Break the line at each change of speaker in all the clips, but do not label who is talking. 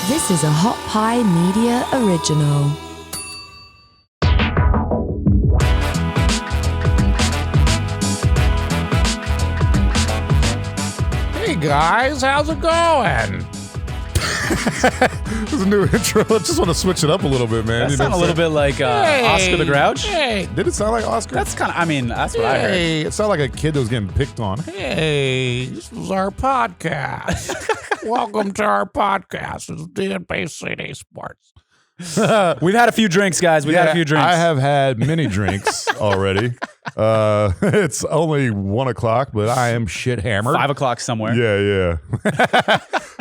This is a Hot Pie Media original.
Hey guys, how's it going? This is a new intro. I just want to switch it up a little bit, man.
That sounds a little bit like Oscar the Grouch.
Hey, did it sound like Oscar?
That's kind of, I mean, that's what I heard.
Hey, it sounded like a kid that was getting picked on. Hey, this is our podcast. Welcome to our podcast. It's DNP-CD Sports.
We've had a few drinks, guys. We've had a few drinks.
I have had many drinks already. It's only 1 o'clock, but I am shit hammered.
5 o'clock somewhere.
Yeah.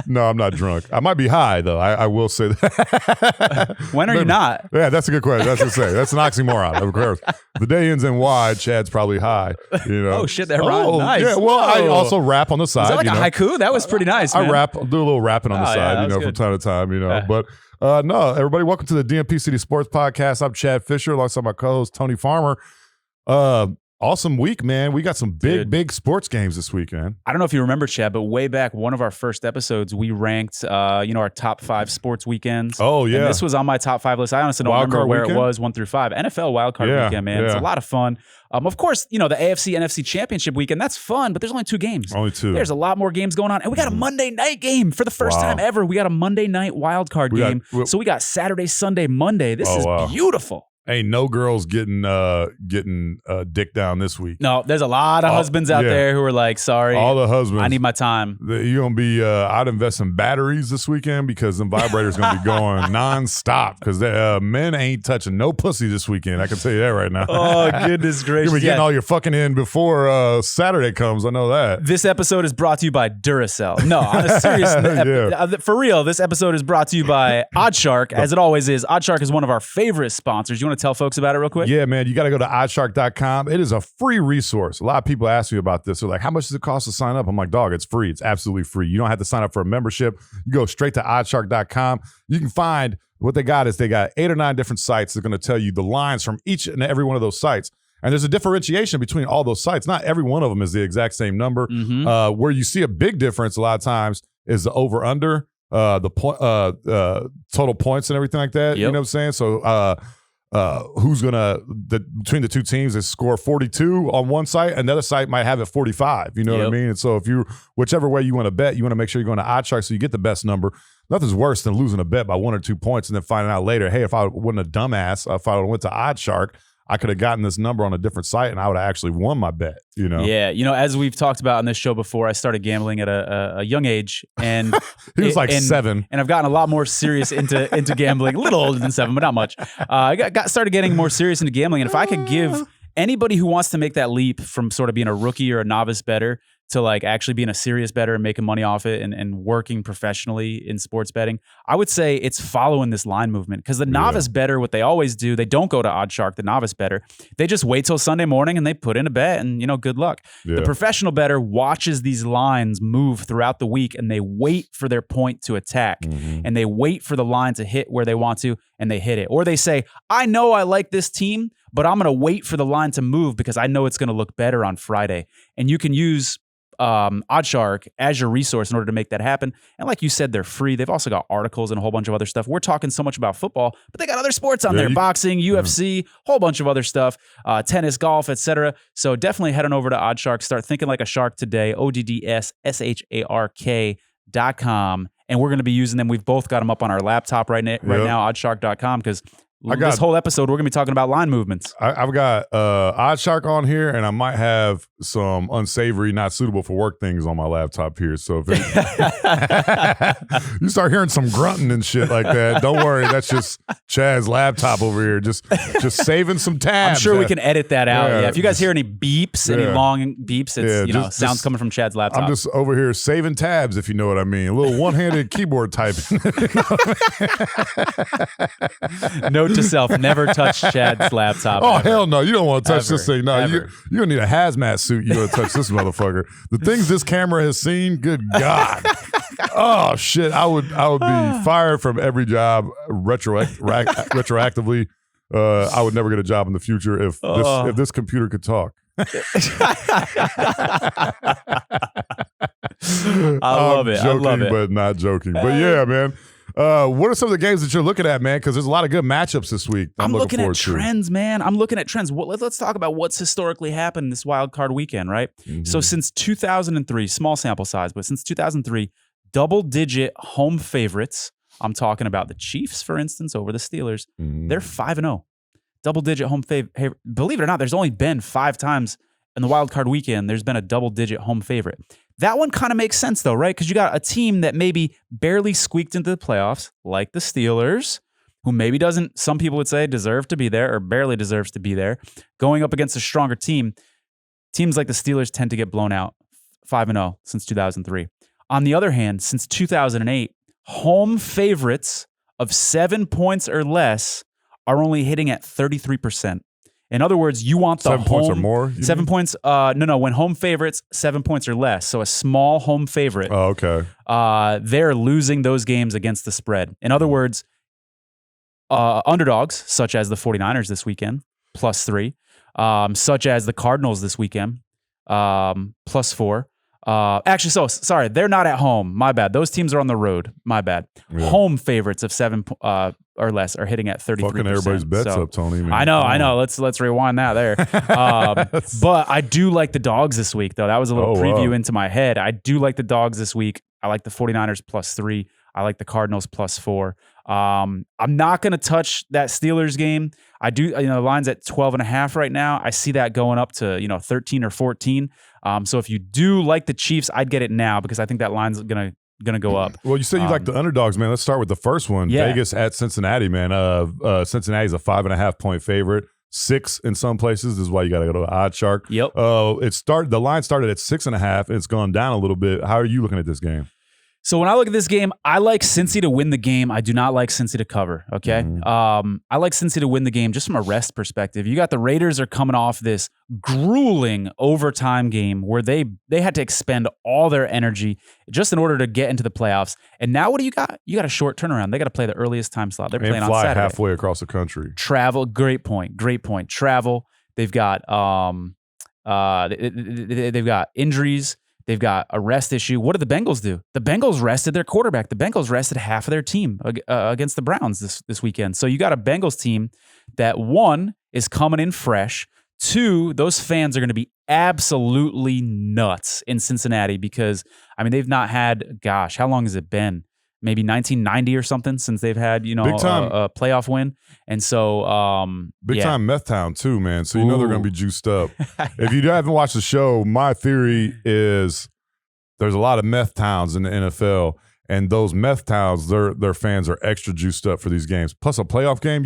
No, I'm not drunk. I might be high, though. I will say that.
When are you not?
Yeah, that's a good question. That's to say. That's an oxymoron, of course. The day ends in Y, Chad's probably high. You know?
Oh, shit, that rhymed. Nice.
Yeah, well, I also rap on the side.
Is that like a haiku? That was pretty nice, man.
I do a little rapping on the side, from time to time, But no, everybody, welcome to the DNP-CD Sports Podcast. I'm Chad Fisher, alongside my co-host, Tony Farmer. Awesome week, man. We got some big sports games this week, man.
I don't know if you remember, Chad, but way back, one of our first episodes, we ranked, our top 5 sports weekends.
Oh, yeah.
And this was on my top 5 list. I honestly don't remember where it was, 1 through 5. NFL wildcard weekend, man. Yeah. It's a lot of fun. Of course, the AFC, NFC championship weekend, that's fun, but there's only 2 games.
Only 2.
There's a lot more games going on. And we got a Monday night game for the first time ever. We got a Monday night wildcard game. So we got Saturday, Sunday, Monday. This is beautiful.
Ain't no girls getting dick down this week.
No, there's a lot of husbands out there who are like, sorry.
All the husbands.
I need my time.
You're going to be, I'd invest in batteries this weekend because them vibrators going to be going nonstop because men ain't touching no pussy this weekend. I can tell you that right now.
Oh, goodness gracious.
You'll be getting all your fucking in before Saturday comes. I know that.
This episode is brought to you by Duracell. No, on a serious for real, this episode is brought to you by Oddshark, as it always is. Oddshark is one of our favorite sponsors. You want to tell folks about it real quick?
Yeah, man. You got to go to oddshark.com. It is a free resource. A lot of people ask me about this. They're like, how much does it cost to sign up? I'm like, dog, it's free. It's absolutely free. You don't have to sign up for a membership. You go straight to oddshark.com. You can find what they got 8 or 9 different sites that are going to tell you the lines from each and every one of those sites. And there's a differentiation between all those sites. Not every one of them is the exact same number. Mm-hmm. Where you see a big difference a lot of times is the over-under, the total points and everything like that. Yep. You know what I'm saying? So who's gonna between the 2 teams is score 42 on one site, another site might have it 45. You know what I mean? And so if you whichever way you want to bet, you want to make sure you're going to Oddshark so you get the best number. Nothing's worse than losing a bet by 1 or 2 points and then finding out later, hey, if I wasn't a dumbass, if I went to Oddshark, I could have gotten this number on a different site and I would have actually won my bet, Yeah,
as we've talked about on this show before, I started gambling at a young age. And
he was 7.
And I've gotten a lot more serious into gambling, a little older than 7, but not much. I started getting more serious into gambling. And if I could give anybody who wants to make that leap from sort of being a rookie or a novice bettor to like actually being a serious bettor and making money off it and working professionally in sports betting, I would say it's following this line movement. Because the novice bettor, what they always do, they don't go to Oddshark, the novice bettor. They just wait till Sunday morning and they put in a bet and, good luck. Yeah. The professional bettor watches these lines move throughout the week and they wait for their point to attack. Mm-hmm. And they wait for the line to hit where they want to and they hit it. Or they say, I know I like this team, but I'm going to wait for the line to move because I know it's going to look better on Friday. And you can use Oddshark as your resource in order to make that happen. And like you said, they're free. They've also got articles and a whole bunch of other stuff. We're talking so much about football, but they got other sports on there, boxing, UFC, whole bunch of other stuff, tennis, golf, etc. So definitely head on over to Oddshark. Start thinking like a shark today. ODDSSHARK.com. And we're going to be using them. We've both got them up on our laptop right now, oddshark.com, because this whole episode, we're going to be talking about line movements.
I've got Oddshark on here, and I might have some unsavory, not suitable for work things on my laptop here. So if you start hearing some grunting and shit like that, don't worry. That's just Chad's laptop over here, just saving some tabs.
I'm sure we can edit that out. Yeah. If you guys hear any beeps, any long beeps, it's sounds coming from Chad's laptop.
I'm just over here saving tabs, if you know what I mean. A little one-handed keyboard typing.
Note to self, never touch Chad's laptop.
Oh, ever. Hell no. You don't want to touch this thing. No, you don't need a hazmat suit. You want to touch this motherfucker. The things this camera has seen, good God. Oh, shit. I would be fired from every job retroactively. I would never get a job in the future if this computer could talk.
I love it.
Joking, but not joking. But yeah, man. What are some of the games that you're looking at, man? Because there's a lot of good matchups this week.
I'm looking at
forward to.
trends, man. I'm looking at trends. Let's talk about what's historically happened this wild card weekend, right?
Mm-hmm.
So since 2003, small sample size, but since 2003, double-digit home favorites. I'm talking about the Chiefs, for instance, over the Steelers.
Mm-hmm.
They're 5-0. Double-digit home favorite. Believe it or not, there's only been 5 times in the wild card weekend there's been a double-digit home favorite. That one kind of makes sense, though, right? Because you got a team that maybe barely squeaked into the playoffs, like the Steelers, who maybe doesn't, some people would say, deserve to be there or barely deserves to be there, going up against a stronger team. Teams like the Steelers tend to get blown out 5-0 since 2003. On the other hand, since 2008, home favorites of 7 points or less are only hitting at 33%. In other words, you want the
7 points or more?
7 points. No. When home favorites, 7 points or less. So a small home favorite.
Oh, okay.
They're losing those games against the spread. In other words, underdogs, such as the 49ers this weekend, +3. Such as the Cardinals this weekend, +4. Actually, sorry, they're not at home. My bad. Those teams are on the road. My bad. Yeah. Home favorites of 7 or less are hitting at 33%.
Fucking everybody's bets up, Tony. Man.
I know. Let's rewind that there. But I do like the dogs this week, though. That was a little preview into my head. I do like the dogs this week. I like the 49ers +3. I like the Cardinals +4. I'm not going to touch that Steelers game. I do, the line's at 12.5 right now. I see that going up to, 13 or 14. So if you do like the Chiefs, I'd get it now because I think that line's gonna go up.
Well, you said you like the underdogs, man. Let's start with the first one. Yeah. Vegas at Cincinnati, man. Cincinnati's a 5.5 point favorite. 6 in some places. This is why you got to go to Odd Shark.
Yep.
The line started at 6.5 and it's gone down a little bit. How are you looking at this game?
So when I look at this game, I like Cincy to win the game. I do not like Cincy to cover, okay? Mm-hmm. I like Cincy to win the game just from a rest perspective. You got the Raiders are coming off this grueling overtime game where they had to expend all their energy just in order to get into the playoffs. And now what do you got? You got a short turnaround. They got to play the earliest time slot. They're playing on Saturday.
Halfway across the country.
Travel, great point. Travel. They've got they've got injuries. They've got a rest issue. What did the Bengals do? The Bengals rested their quarterback. The Bengals rested half of their team against the Browns this weekend. So you got a Bengals team that, 1, is coming in fresh. 2, those fans are going to be absolutely nuts in Cincinnati because, they've not had, how long has it been? Maybe 1990 or something since they've had, a playoff win. And so,
big time meth town too, man. So they're going to be juiced up. If you haven't watched the show, my theory is there's a lot of meth towns in the NFL, and those meth towns, their fans are extra juiced up for these games. Plus a playoff game,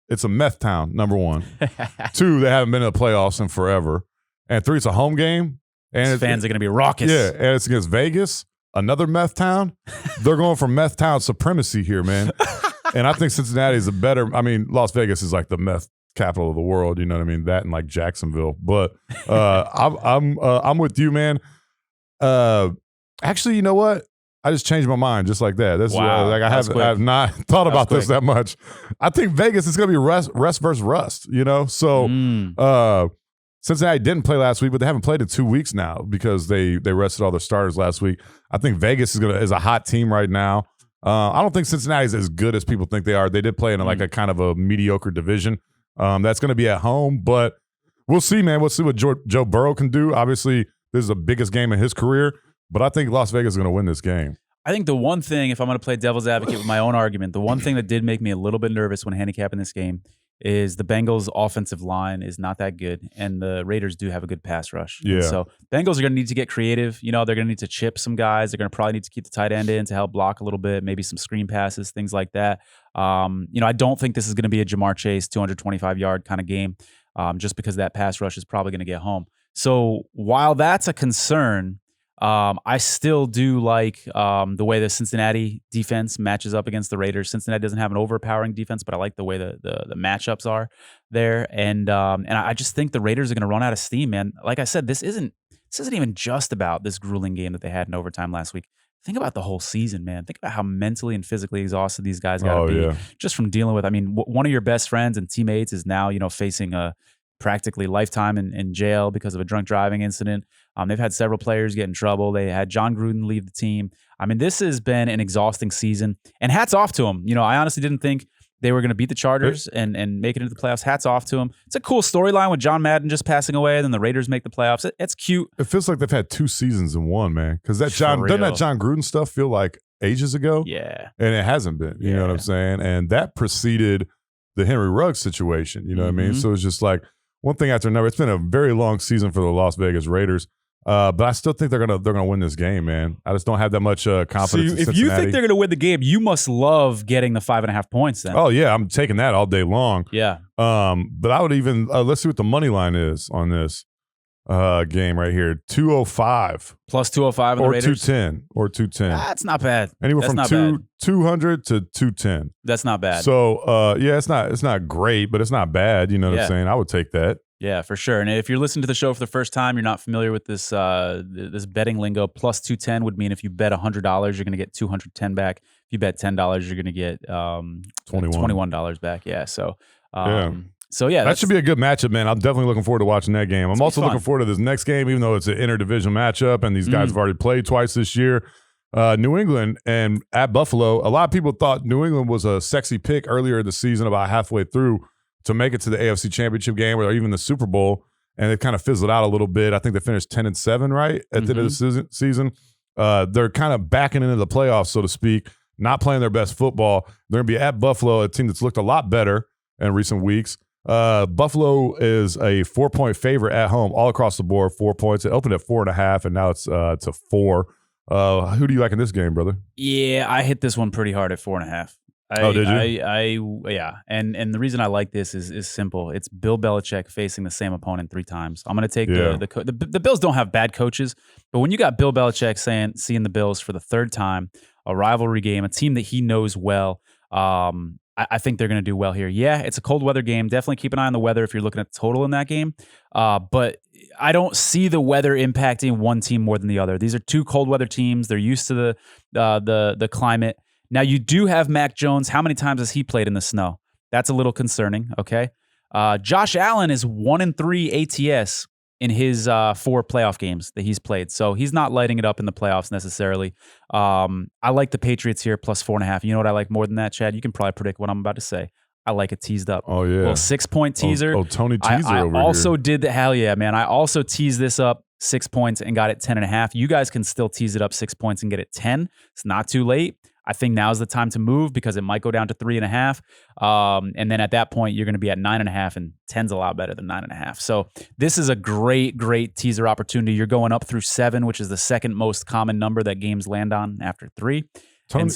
it's a meth town, number 1. 2, they haven't been in the playoffs in forever. And 3, it's a home game. And
fans are going to be raucous.
Yeah, and it's against Vegas. Another meth town. They're going for meth town supremacy here, man. And I think Cincinnati is Las Vegas is like the meth capital of the world. You know what I mean? That and like Jacksonville. But I'm with you, man. Actually, you know what? I just changed my mind just like that. That's
wow.
I have not thought about this that much. I think Vegas is going to be rest versus rust. So. Cincinnati didn't play last week, but they haven't played in 2 weeks now because they rested all their starters last week. I think Vegas is a hot team right now. I don't think Cincinnati is as good as people think they are. They did play in like a kind of a mediocre division. That's going to be at home, but we'll see, man. We'll see what Joe Burrow can do. Obviously, this is the biggest game in his career, but I think Las Vegas is going to win this game.
I think the one thing, if I'm going to play devil's advocate with my own argument, the one thing that did make me a little bit nervous when handicapping this game is the Bengals' offensive line is not that good, and the Raiders do have a good pass rush.
Yeah.
And so Bengals are going to need to get creative. They're going to need to chip some guys. They're going to probably need to keep the tight end in to help block a little bit, maybe some screen passes, things like that. I don't think this is going to be a Jamar Chase 225-yard kind of game just because that pass rush is probably going to get home. So while that's a concern, I still do like the way the Cincinnati defense matches up against the Raiders. Cincinnati doesn't have an overpowering defense, but I like the way the matchups are there. And I just think the Raiders are going to run out of steam, man. Like I said, this isn't even just about this grueling game that they had in overtime last week. Think about the whole season, man. Think about how mentally and physically exhausted these guys got to be just from dealing with. One of your best friends and teammates is now, facing a practically lifetime in jail because of a drunk driving incident. They've had several players get in trouble. They had John Gruden leave the team. I mean, this has been an exhausting season, and hats off to them. I honestly didn't think they were going to beat the Chargers and make it into the playoffs. Hats off to them. It's a cool storyline with John Madden just passing away, and then the Raiders make the playoffs. It's cute.
It feels like they've had 2 seasons in one, man. Because doesn't that John Gruden stuff feel like ages ago?
Yeah.
And it hasn't been. You know what I'm saying? And that preceded the Henry Ruggs situation. You know what I mean? So it's just like one thing after another. It's been a very long season for the Las Vegas Raiders. But I still think they're gonna win this game, man. I just don't have that much confidence in Cincinnati.
If you think they're gonna win the game, you must love getting the 5.5 points then.
Oh yeah, I'm taking that all day long.
Yeah.
But I would even let's see what the money line is on this game right here. 205
plus 205
or
Raiders?
210.
That's not bad.
Anywhere
That's
from 200 to 210.
That's not bad.
So it's not great, but it's not bad. You know what I'm saying? I would take that.
Yeah, for sure. And if you're listening to the show for the first time, you're not familiar with this this betting lingo. Plus 210 would mean if you bet $100, you're going to get 210 back. If you bet $10, you're going to get $21 back. Yeah. So that
should be a good matchup, man. I'm definitely looking forward to watching that game. I'm also looking forward to this next game, even though it's an interdivision matchup, and these guys have already played twice this year. New England and at Buffalo. A lot of people thought New England was a sexy pick earlier in the season, about halfway through, to make it to the AFC Championship game or even the Super Bowl, and it kind of fizzled out a little bit. I think they finished 10-7, right, at the end of the season. They're kind of backing into the playoffs, so to speak, not playing their best football. They're going to be at Buffalo, a team that's looked a lot better in recent weeks. Buffalo is a 4-point favorite at home, all across the board, 4 points. It opened at 4.5, and now it's to 4. Who do you like in this game, brother?
Yeah, I hit this one pretty hard at 4.5.
Did you?
Yeah. And the reason I like this is simple. It's Bill Belichick facing the same opponent 3 times. I'm going to take the Bills don't have bad coaches, but when you got Bill Belichick seeing the Bills for the 3rd time, a rivalry game, a team that he knows well, I think they're going to do well here. Yeah, it's a cold weather game. Definitely keep an eye on the weather if you're looking at the total in that game. But I don't see the weather impacting one team more than the other. These are 2 cold weather teams. They're used to the climate. Now, you do have Mac Jones. How many times has he played in the snow? That's a little concerning, okay? Josh Allen is 1-3 ATS in his 4 playoff games that he's played. So he's not lighting it up in the playoffs necessarily. I like the Patriots here, plus 4.5. You know what I like more than that, Chad? You can probably predict what I'm about to say. I like it teased up.
Oh, yeah.
A little 6-point teaser.
Oh, Tony teaser over here.
I also did the, hell yeah, man. I also teased this up 6 points and got it 10.5. You guys can still tease it up 6 points and get it 10. It's not too late. I think now's the time to move because it might go down to 3.5. And then at that point, you're going to be at 9.5, and 10's a lot better than 9.5. So this is a great, great teaser opportunity. You're going up through 7, which is the 2nd most common number that games land on after 3.
Tony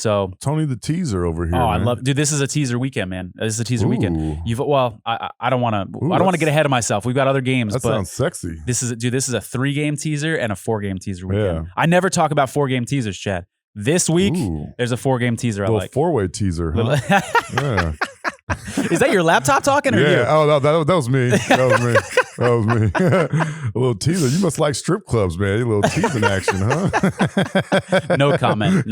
the teaser over here.
Oh,
man.
I love, dude. This is a teaser weekend, man. This is a teaser weekend. I don't want to get ahead of myself. We've got other games.
That sounds sexy.
This is a 3-game teaser and a 4-game teaser weekend.
Yeah.
I never talk about 4-game teasers, Chad. This week, there's a 4-game teaser I like.
4-way teaser, huh? Yeah.
Is that your laptop talking or you?
Oh, that was me. That was me. A little teaser. You must like strip clubs, man. A little teasing action, huh?
No comment.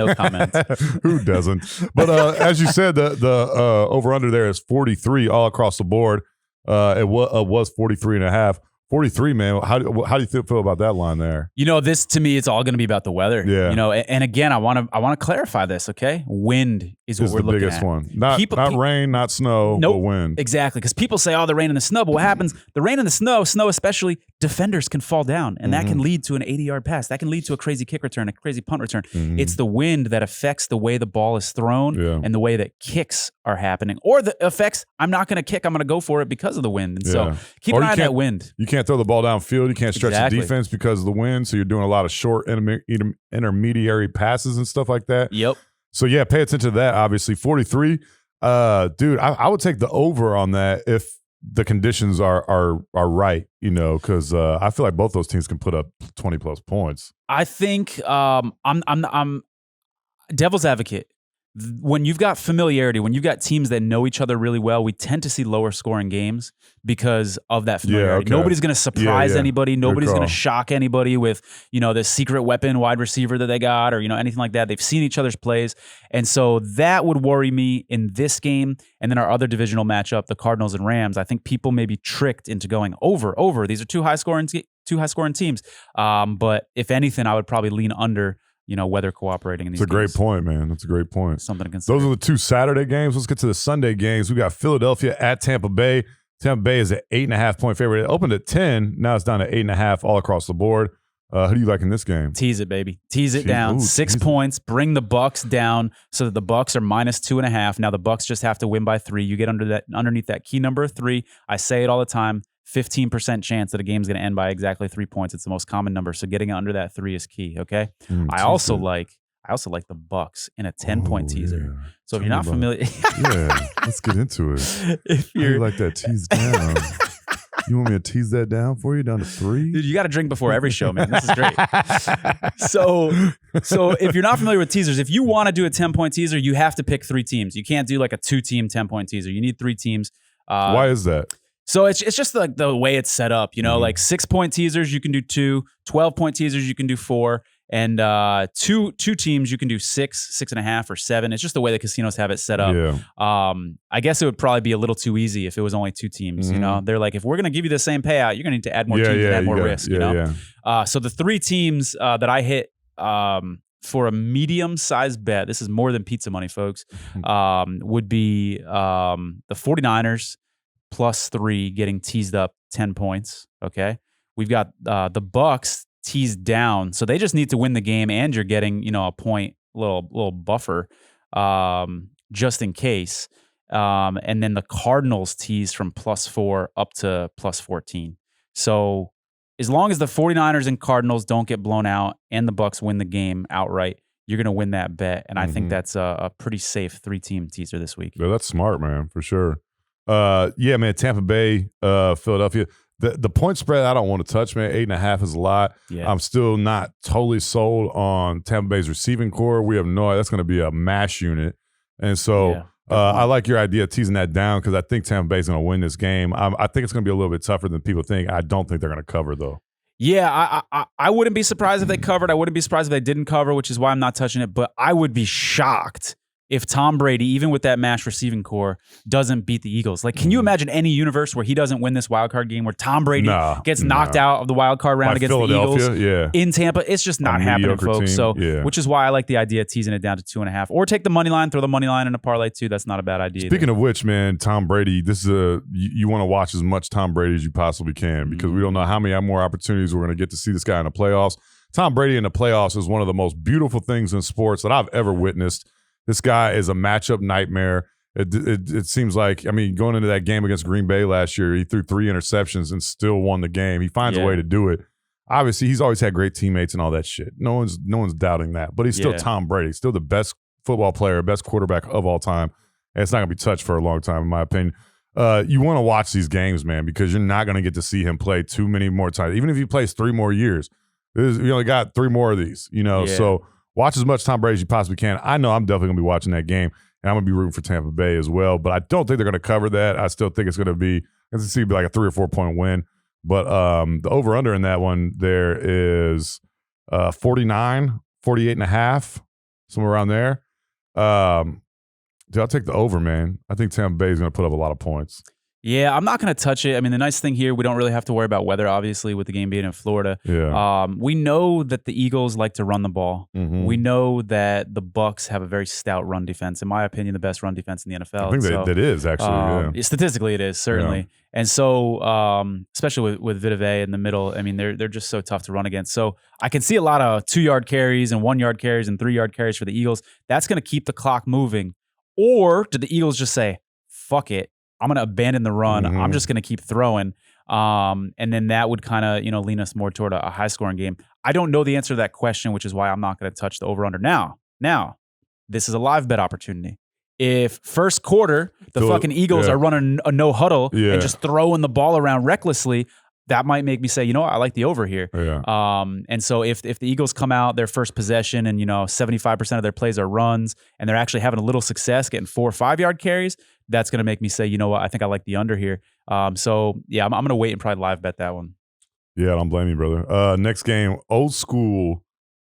Who doesn't? But as you said, the over-under there is 43 all across the board. It was 43.5. 43, man. How do you feel about that line there?
This to me, it's all going to be about the weather.
Yeah.
And again, I want to clarify this. Okay, wind is what we're looking at.
The biggest one. Not rain, not snow,
nope,
but wind.
Exactly, because people say, "Oh, the rain and the snow." But what happens? The rain and the snow especially, defenders can fall down, and that can lead to an 80-yard pass. That can lead to a crazy kick return, a crazy punt return. It's the wind that affects the way the ball is thrown and the way that kicks are happening, or the affects. I'm not going to kick. I'm going to go for it because of the wind. And so keep an eye on that wind.
You can't throw the ball downfield. You can't stretch the defense because of the wind. So you're doing a lot of short intermediary passes and stuff like that.
Yep.
So yeah, pay attention to that. Obviously, 43. Dude, I would take the over on that if the conditions are right. Because I feel like both those teams can put up 20+ points.
I think I'm devil's advocate. when you've got familiarity, when you've got teams that know each other really well, we tend to see lower scoring games because of that familiarity.
Yeah, okay.
Nobody's going to surprise anybody. Nobody's going to
call.
shock anybody with, this secret weapon wide receiver that they got or, anything like that. They've seen each other's plays. And so that would worry me in this game. And then our other divisional matchup, the Cardinals and Rams, I think people may be tricked into going over. These are two high scoring teams. But if anything, I would probably lean under, whether cooperating in these
games. That's a
games.
great point, man. That's a great point.
Something to consider.
Those are the two Saturday games. Let's get to the Sunday games. We got Philadelphia at Tampa Bay. Tampa Bay is an 8.5-point favorite. It opened at 10. Now it's down to 8.5 all across the board. Who do you like in this game?
Tease it, baby. Tease it down.
Ooh,
6 points. Bring the Bucks down so that the Bucks are -2.5. Now the Bucks just have to win by 3. You get underneath that key number of 3. I say it all the time. 15% chance that a game's going to end by exactly 3 points. It's the most common number. So getting under that 3 is key. Okay. I also like the Bucks in a 10-point teaser.
Yeah.
So if you're not familiar,
yeah, let's get into it.
if
How
you're
you like that tease down? You want me to tease that down for you down to 3?
Dude, you got to drink before every show, man. This is great. So if you're not familiar with teasers, if you want to do a 10-point teaser, you have to pick 3 teams. You can't do like a 2-team 10-point teaser. You need 3 teams.
Why is that?
So it's just like the way it's set up, like 6-point teasers, you can do 2, 12-point teasers, you can do 4, and two teams, you can do 6, 6.5, or 7. It's just the way the casinos have it set up.
Yeah.
I guess it would probably be a little too easy if it was only 2 teams, They're like, if we're going to give you the same payout, you're going to need to add more teams and add more risk, So the 3 teams that I hit for a medium-sized bet, this is more than pizza money, folks, would be the 49ers, +3 getting teased up 10 points. Okay. We've got the Bucks teased down. So they just need to win the game and you're getting, a point, little buffer just in case. And then the Cardinals teased from +4 up to +14. So as long as the 49ers and Cardinals don't get blown out and the Bucks win the game outright, you're going to win that bet. And I think that's a pretty safe 3-team teaser this week.
Yeah, that's smart, man, for sure. Yeah, man, Tampa Bay, Philadelphia. The point spread I don't want to touch, man. 8.5 is a lot.
Yeah.
I'm still not totally sold on Tampa Bay's receiving core. We have no idea. That's going to be a mash unit. And so I like your idea of teasing that down because I think Tampa Bay's going to win this game. I think it's going to be a little bit tougher than people think. I don't think they're going to cover, though.
Yeah, I wouldn't be surprised if they covered. I wouldn't be surprised if they didn't cover, which is why I'm not touching it. But I would be shocked if Tom Brady, even with that mash receiving core, doesn't beat the Eagles. Like, can you imagine any universe where he doesn't win this wildcard game, where Tom Brady gets knocked out of the wildcard round against the Eagles in Tampa? It's just not happening, folks. So, which is why I like the idea of teasing it down to 2.5. Or take the money line, throw the money line in a parlay too. That's not a bad idea.
Speaking of which, man, Tom Brady, this is you want to watch as much Tom Brady as you possibly can because we don't know how many more opportunities we're going to get to see this guy in the playoffs. Tom Brady in the playoffs is one of the most beautiful things in sports that I've ever witnessed. This guy is a matchup nightmare. It seems like, going into that game against Green Bay last year, he threw 3 interceptions and still won the game. He finds a way to do it. Obviously, he's always had great teammates and all that shit. No one's doubting that. But he's still Tom Brady, still the best football player, best quarterback of all time. And it's not going to be touched for a long time, in my opinion. You want to watch these games, man, because you're not going to get to see him play too many more times. Even if he plays 3 more years, you only got 3 more of these, So watch as much Tom Brady as you possibly can. I know I'm definitely going to be watching that game, and I'm going to be rooting for Tampa Bay as well. But I don't think they're going to cover that. I still think it's going to be like a 3 or 4 point win. But the over-under in that one there is 49, 48.5, somewhere around there. Dude, I'll take the over, man. I think Tampa Bay is going to put up a lot of points.
Yeah, I'm not going to touch it. The nice thing here, we don't really have to worry about weather, obviously, with the game being in Florida.
Yeah.
We know that the Eagles like to run the ball. We know that the Bucks have a very stout run defense. In my opinion, the best run defense in the NFL.
I think that is, actually.
Statistically, it is, certainly. Yeah. And so, especially with Vita Vea in the middle, they're just so tough to run against. So I can see a lot of 2-yard carries and 1-yard carries and 3-yard carries for the Eagles. That's going to keep the clock moving. Or did the Eagles just say, fuck it, I'm going to abandon the run. I'm just going to keep throwing. And then that would kind of, lean us more toward a high-scoring game. I don't know the answer to that question, which is why I'm not going to touch the over-under. Now, this is a live bet opportunity. If first quarter, the fucking Eagles are running a no-huddle and just throwing the ball around recklessly, that might make me say, you know what, I like the over here.
Yeah.
And so if the Eagles come out their first possession and 75% of their plays are runs and they're actually having a little success getting 4 or 5 yard carries, that's going to make me say, you know what, I think I like the under here. So yeah, I'm going to wait and probably live bet that one.
Yeah, I don't blame you, brother. Next game, old school.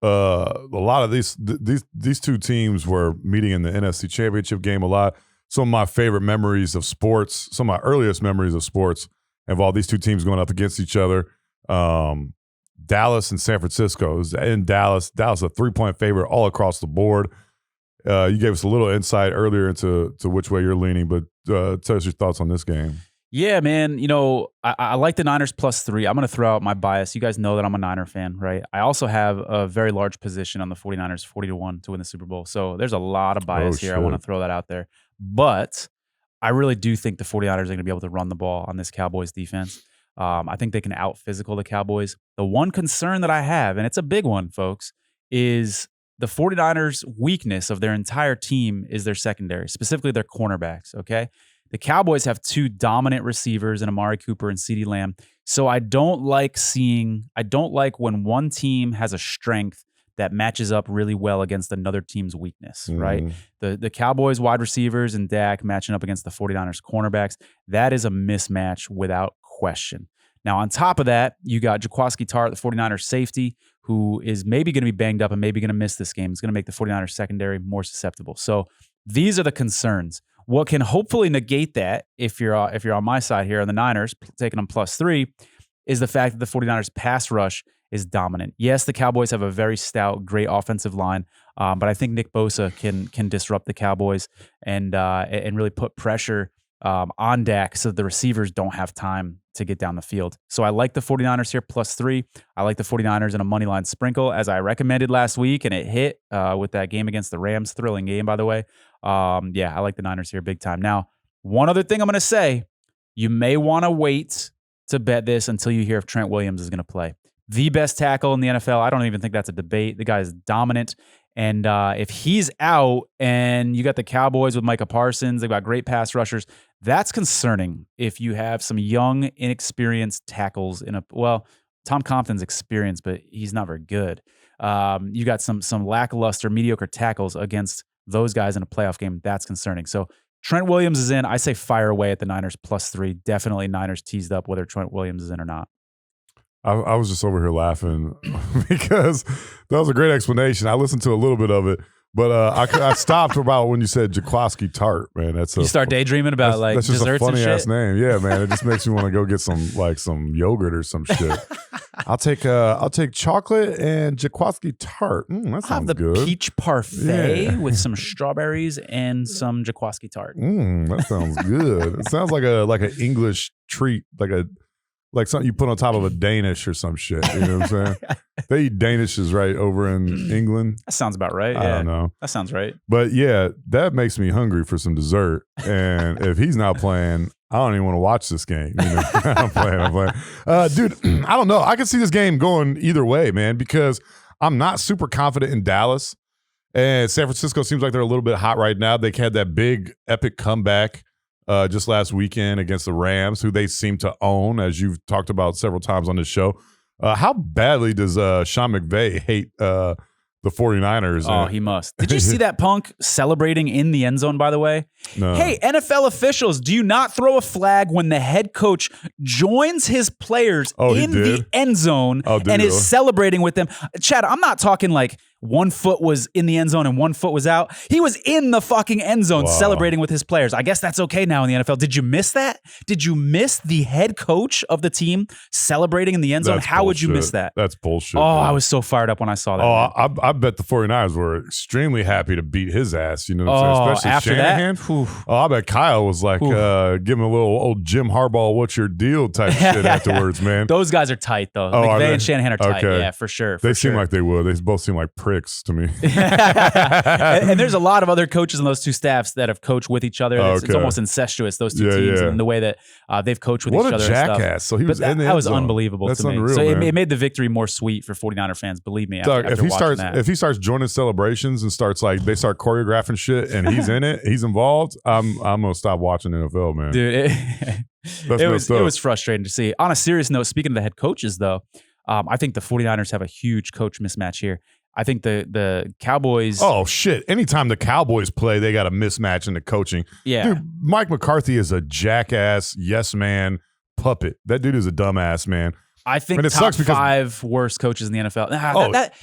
A lot of these two teams were meeting in the NFC Championship game a lot. Some of my favorite memories of sports, some of my earliest memories of sports involve these two teams going up against each other. Dallas and San Francisco. It was in Dallas. Dallas a 3-point favorite all across the board. You gave us a little insight earlier into which way you're leaning, but tell us your thoughts on this game.
Yeah, man. I like the Niners +3. I'm going to throw out my bias. You guys know that I'm a Niner fan, right? I also have a very large position on the 49ers, 40-1 to win the Super Bowl. So there's a lot of bias here. I want to throw that out there. But I really do think the 49ers are going to be able to run the ball on this Cowboys defense. I think they can out-physical the Cowboys. The one concern that I have, and it's a big one, folks, is the 49ers' weakness of their entire team is their secondary, specifically their cornerbacks, okay? The Cowboys have 2 dominant receivers in Amari Cooper and CeeDee Lamb. So I don't like when one team has a strength that matches up really well against another team's weakness, right? The Cowboys wide receivers and Dak matching up against the 49ers cornerbacks, that is a mismatch without question. Now, on top of that, you got Jaquiski Tartt, the 49ers safety, who is maybe going to be banged up and maybe going to miss this game. It's going to make the 49ers secondary more susceptible. So these are the concerns. What can hopefully negate that, if you're on my side here on the Niners, taking them +3, is the fact that the 49ers pass rush is dominant. Yes, the Cowboys have a very stout, great offensive line, but I think Nick Bosa can disrupt the Cowboys and really put pressure on Dak so the receivers don't have time to get down the field. So I like the 49ers here +3. I like the 49ers in a money line sprinkle, as I recommended last week, and it hit with that game against the Rams. Thrilling game, by the way. Yeah, I like the Niners here big time. Now, one other thing I'm going to say, you may want to wait to bet this until you hear if Trent Williams is going to play. The best tackle in the NFL. I don't even think that's a debate. The guy is dominant. And if he's out and you got the Cowboys with Micah Parsons, they've got great pass rushers, that's concerning if you have some young, inexperienced tackles Tom Compton's experienced, but he's not very good. You got some lackluster, mediocre tackles against those guys in a playoff game. That's concerning. So Trent Williams is in. I say fire away at the Niners +3. Definitely Niners teased up whether Trent Williams is in or not.
I was just over here laughing because that was a great explanation. I listened to a little bit of it, but I stopped about when you said Jaquiski Tartt, man.
You start daydreaming about
that's just
desserts
a funny
and
ass
shit?
name. Yeah, man. It just makes me want to go get some yogurt or some shit. I'll take chocolate and Jaquiski Tartt. That
I'll
sounds
have the
good.
peach parfait with some strawberries and some Jaquiski Tartt.
That sounds good. It sounds like an English treat, like something you put on top of a Danish or some shit. You know what I'm saying? They eat Danishes right over in England.
That sounds about right.
I don't know.
That sounds right.
But yeah, that makes me hungry for some dessert. And if he's not playing, I don't even want to watch this game. I'm playing. Dude, I don't know. I can see this game going either way, man, because I'm not super confident in Dallas. And San Francisco seems like they're a little bit hot right now. They had that big epic comeback just last weekend against the Rams, who they seem to own, as you've talked about several times on this show. How badly does Sean McVay hate the 49ers?
Oh, he must. Did you see that punk celebrating in the end zone, by the way?
No.
Hey, NFL officials, do you not throw a flag when the head coach joins his players in the end zone and is celebrating with them? Chad, I'm not talking like one foot was in the end zone and one foot was out. He was in the fucking end zone celebrating with his players. I guess that's okay now in the NFL. Did you miss that? Did you miss the head coach of the team celebrating in the end zone? How would you miss that?
That's bullshit.
Oh, man. I was so fired up when I saw that.
Oh, I bet the 49ers were extremely happy to beat his ass. You know what I'm saying? Especially
after
Shanahan.
That?
Oh, I bet Kyle was like, give him a little old Jim Harbaugh, what's your deal type shit afterwards, man.
Those guys are tight, though. McVay and Shanahan are tight. Okay. Yeah, for sure.
They seem like they would. They both seem like pricks to me.
and there's a lot of other coaches on those two staffs that have coached with each other. It's almost incestuous, those two teams, and the way that they've coached with each other.
What a jackass. So he was in the
that was
end zone.
unbelievable
That's
to me.
Unreal,
so
man.
it made the victory more sweet for 49er fans, believe me.
Doug,
after
if he starts joining celebrations and they start choreographing shit and he's in it, he's involved, I'm gonna stop watching NFL, man.
Dude,
That's
it was frustrating to see. On a serious note, speaking of the head coaches, though, I think the 49ers have a huge coach mismatch here. I think the Cowboys.
Oh, shit. Anytime the Cowboys play, they got a mismatch in the coaching.
Yeah.
Dude, Mike McCarthy is a jackass, yes man puppet. That dude is a dumbass, man.
I think
it
top
sucks because
5 worst coaches in the NFL.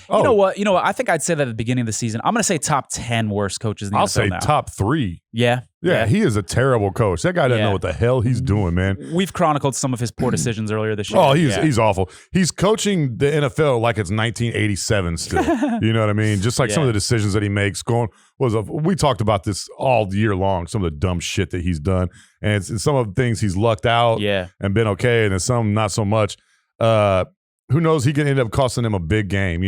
You know what? I think I'd say that at the beginning of the season. I'm going to say top 10 worst coaches in the NFL
I'll say
now.
top 3.
Yeah.
Yeah, he is a terrible coach. That guy doesn't know what the hell he's doing, man.
We've chronicled some of his poor decisions earlier this year.
Oh, he's awful. He's coaching the NFL like it's 1987 still. You know what I mean? Just like some of the decisions that he makes. We talked about this all year long, some of the dumb shit that he's done. And it's some of the things he's lucked out and been okay, and some not so much. Who knows? He can end up costing him a big game,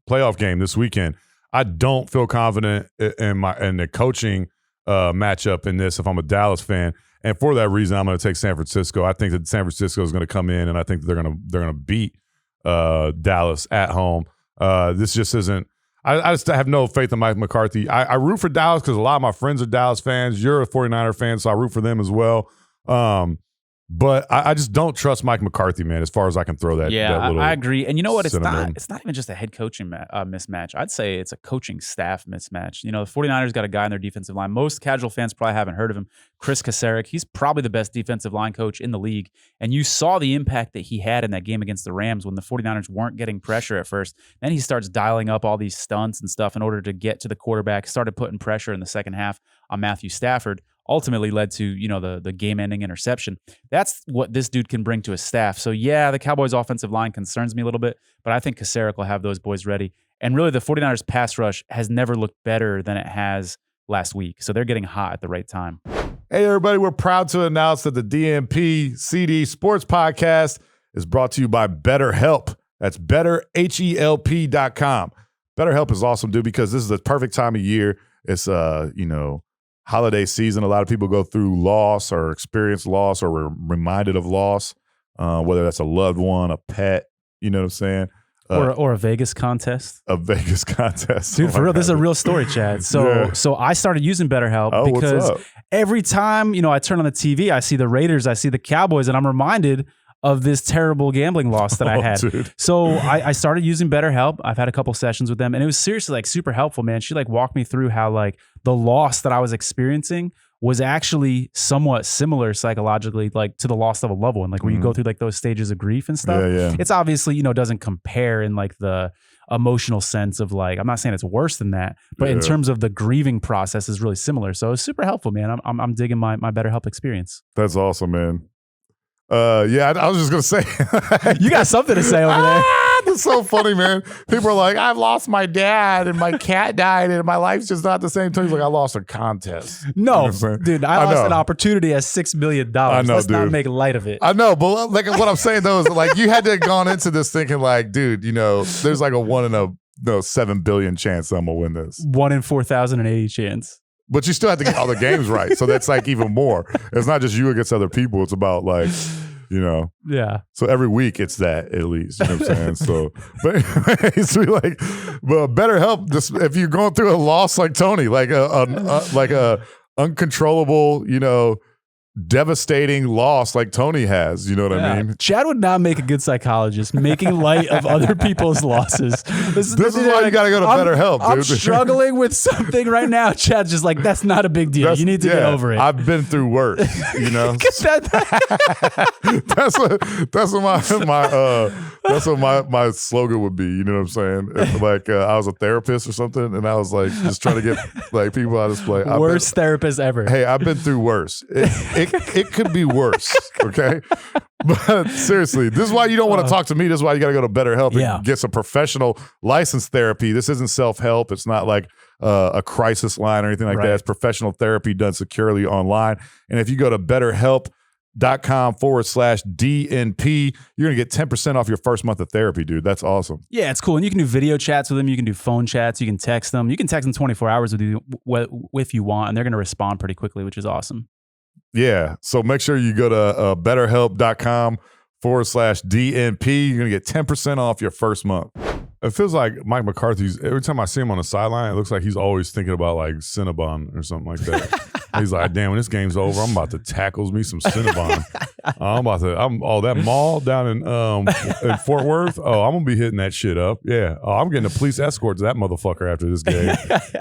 playoff game this weekend. I don't feel confident in the coaching matchup in this if I'm a Dallas fan, and for that reason, I'm going to take San Francisco. I think that San Francisco is going to come in, and I think that they're going to beat Dallas at home. This just isn't. I just have no faith in Mike McCarthy. I root for Dallas because a lot of my friends are Dallas fans. You're a 49er fan, so I root for them as well. But I just don't trust Mike McCarthy, man, as far as I can throw that.
Yeah,
that little
I agree. And you know what? It's
cinnamon.
not even just a head coaching mismatch. I'd say it's a coaching staff mismatch. The 49ers got a guy in their defensive line. Most casual fans probably haven't heard of him. Chris Kasarik. He's probably the best defensive line coach in the league. And you saw the impact that he had in that game against the Rams when the 49ers weren't getting pressure at first. Then he starts dialing up all these stunts and stuff in order to get to the quarterback, started putting pressure in the second half on Matthew Stafford. Ultimately led to, the game-ending interception. That's what this dude can bring to his staff. So, yeah, the Cowboys' offensive line concerns me a little bit, but I think Kasarik will have those boys ready. And really, the 49ers' pass rush has never looked better than it has last week. So they're getting hot at the right time.
Hey, everybody, we're proud to announce that the DNP-CD Sports Podcast is brought to you by BetterHelp. That's betterhelp.com. BetterHelp is awesome, dude, because this is the perfect time of year. It's, holiday season. A lot of people go through loss or experience loss or were reminded of loss, whether that's a loved one, a pet, you know what I'm saying?
Or a Vegas contest.
A Vegas contest.
Dude, for real, this is a real story, Chad. So I started using BetterHelp because every time, I turn on the TV, I see the Raiders, I see the Cowboys, and I'm reminded of this terrible gambling loss that I had.
Dude.
So I started using BetterHelp. I've had a couple sessions with them, and it was seriously super helpful, man. She walked me through how the loss that I was experiencing was actually somewhat similar psychologically, to the loss of a loved one, where you go through those stages of grief and stuff.
Yeah.
It's obviously, doesn't compare in the emotional sense of I'm not saying it's worse than that, but in terms of the grieving process is really similar. So it's super helpful, man. I'm digging my BetterHelp experience.
That's awesome, man. I was just gonna say
you got something to say over there.
That's so funny, man. People are like, I've lost my dad and my cat died and my life's just not the same. He's like, I lost a contest.
No, dude, I lost an opportunity at $6 million.
I know,
Let's
dude.
not make light of it.
I know, but what I'm saying though is you had to have gone into this thinking dude, there's a 1 in 7 billion chance I'm gonna win this.
1 in 4,080 chance.
But you still have to get all the games right. So that's even more. It's not just you against other people. It's about
Yeah.
So every week it's that at least. You know what I'm saying? So, but anyways, BetterHelp. If you're going through a loss like Tony, a uncontrollable, devastating loss like Tony has. You know what I mean?
Chad would not make a good psychologist, making light of other people's losses. This is
why you got to go to BetterHelp, dude.
I'm struggling with something right now. Chad's just that's not a big deal. You need to get over it.
I've been through worse, That's what my slogan would be. You know what I'm saying? If, I was a therapist or something, and I was just trying to get people out of this play.
Worst therapist ever.
Hey, I've been through worse. It could be worse, okay? But seriously, this is why you don't want to talk to me. This is why you got to go to BetterHelp and get some professional licensed therapy. This isn't self-help. It's not a crisis line or anything like that. It's professional therapy done securely online. And if you go to BetterHelp.com/DNP, you're going to get 10% off your first month of therapy, dude. That's awesome.
Yeah, it's cool. And you can do video chats with them. You can do phone chats. You can text them. You can text them 24 hours if you want, and they're going to respond pretty quickly, which is awesome.
Yeah. So make sure you go to BetterHelp.com/DNP. You're going to get 10% off your first month. It feels like Mike McCarthy's, every time I see him on the sideline, it looks like he's always thinking about Cinnabon or something like that. He's like, damn, when this game's over, I'm about to tackle me some Cinnabon. That mall down in Fort Worth. Oh, I'm gonna be hitting that shit up. Yeah. Oh, I'm getting a police escort to that motherfucker after this game.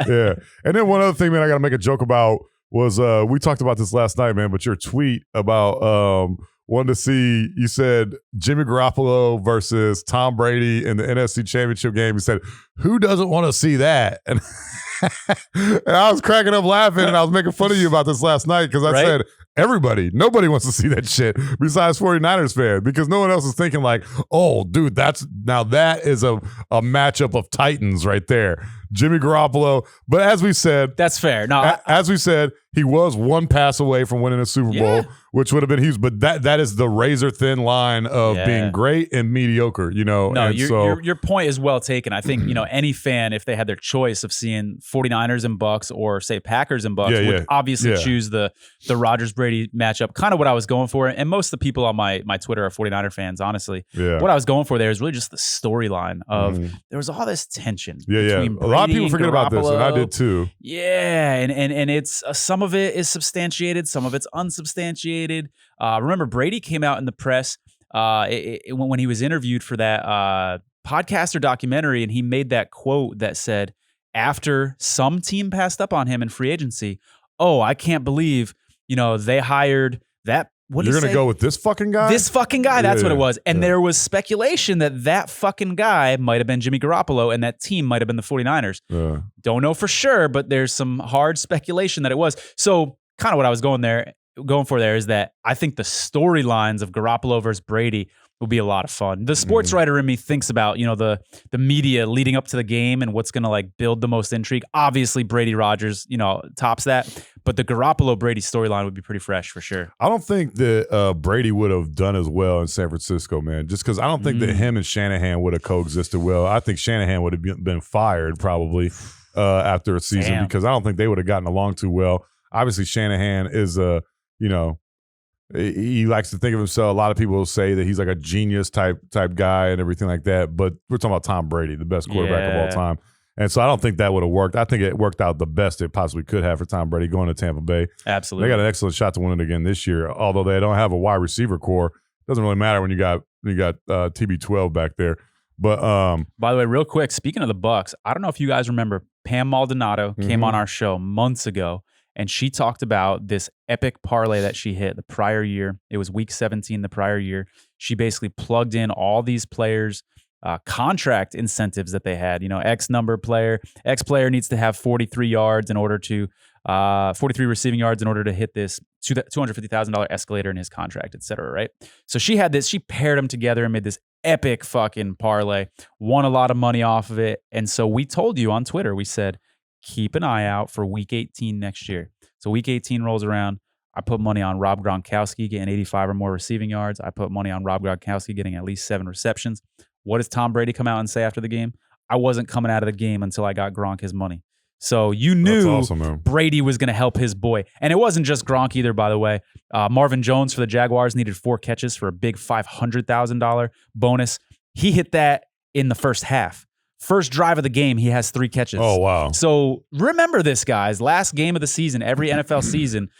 Yeah. And then one other thing, man, I gotta make a joke about was we talked about this last night, man, but your tweet about wanted to see, you said Jimmy Garoppolo versus Tom Brady in the NFC Championship game. You said, who doesn't want to see that? And I was cracking up laughing, and I was making fun of you about this last night because I said, nobody wants to see that shit besides 49ers fans, because no one else is thinking like, oh, dude, that is a matchup of titans right there. Jimmy Garoppolo. But as we said,
that's fair. No,
as we said, he was one pass away from winning a Super Bowl, which would have been huge. But that is the razor thin line of being great and mediocre, you know.
No,
and
your point is well taken. I think, any fan, if they had their choice of seeing 49ers and Bucks or say Packers and Bucks, would obviously choose the Rodgers-Brady matchup. Kind of what I was going for. And most of the people on my Twitter are 49er fans, honestly.
Yeah.
What I was going for there is really just the storyline of there was all this tension between Brady
a lot of people forget about this, and I did too.
Yeah, and it's some of it is substantiated, some of it's unsubstantiated. Remember, Brady came out in the press when he was interviewed for that podcast or documentary, and he made that quote that said, after some team passed up on him in free agency, oh, I can't believe, they hired that.
You're going to go with this fucking guy?
This fucking guy, that's what it was. And there was speculation that fucking guy might have been Jimmy Garoppolo and that team might have been the 49ers. Don't know for sure, but there's some hard speculation that it was. So kind of what I was going for there is that I think the storylines of Garoppolo versus Brady will be a lot of fun. The sports writer in me thinks about, the media leading up to the game and what's going to like build the most intrigue. Obviously, Brady Rodgers, tops that. But the Garoppolo-Brady storyline would be pretty fresh for sure.
I don't think that Brady would have done as well in San Francisco, man, just because I don't think that him and Shanahan would have coexisted well. I think Shanahan would have been fired probably after a season because I don't think they would have gotten along too well. Obviously, Shanahan is he likes to think of himself. A lot of people will say that he's like a genius type guy and everything like that. But we're talking about Tom Brady, the best quarterback of all time. And so I don't think that would have worked. I think it worked out the best it possibly could have for Tom Brady going to Tampa Bay.
Absolutely.
They got an excellent shot to win it again this year. Although they don't have a wide receiver core. Doesn't really matter when you got TB12 back there. But
by the way, real quick, speaking of the Bucks, I don't know if you guys remember Pam Maldonado came on our show months ago. And she talked about this epic parlay that she hit the prior year. It was week 17 the prior year. She basically plugged in all these players' contract incentives that they had. X player needs to have 43 yards in order to 43 receiving yards in order to hit this $250,000 escalator in his contract, et cetera, right? So she had this. She paired them together and made this epic fucking parlay. Won a lot of money off of it. And so we told you on Twitter, we said, keep an eye out for week 18 next year. So week 18 rolls around. I put money on Rob Gronkowski getting 85 or more receiving yards. I put money on Rob Gronkowski getting at least 7 receptions. What does Tom Brady come out and say after the game? I wasn't coming out of the game until I got Gronk his money. So you knew Brady was going to help his boy. And it wasn't just Gronk either, by the way. Marvin Jones for the Jaguars needed 4 catches for a big $500,000 bonus. He hit that in the first half. First drive of the game, he has 3 catches.
Oh, wow.
So remember this, guys. Last game of the season, every NFL season,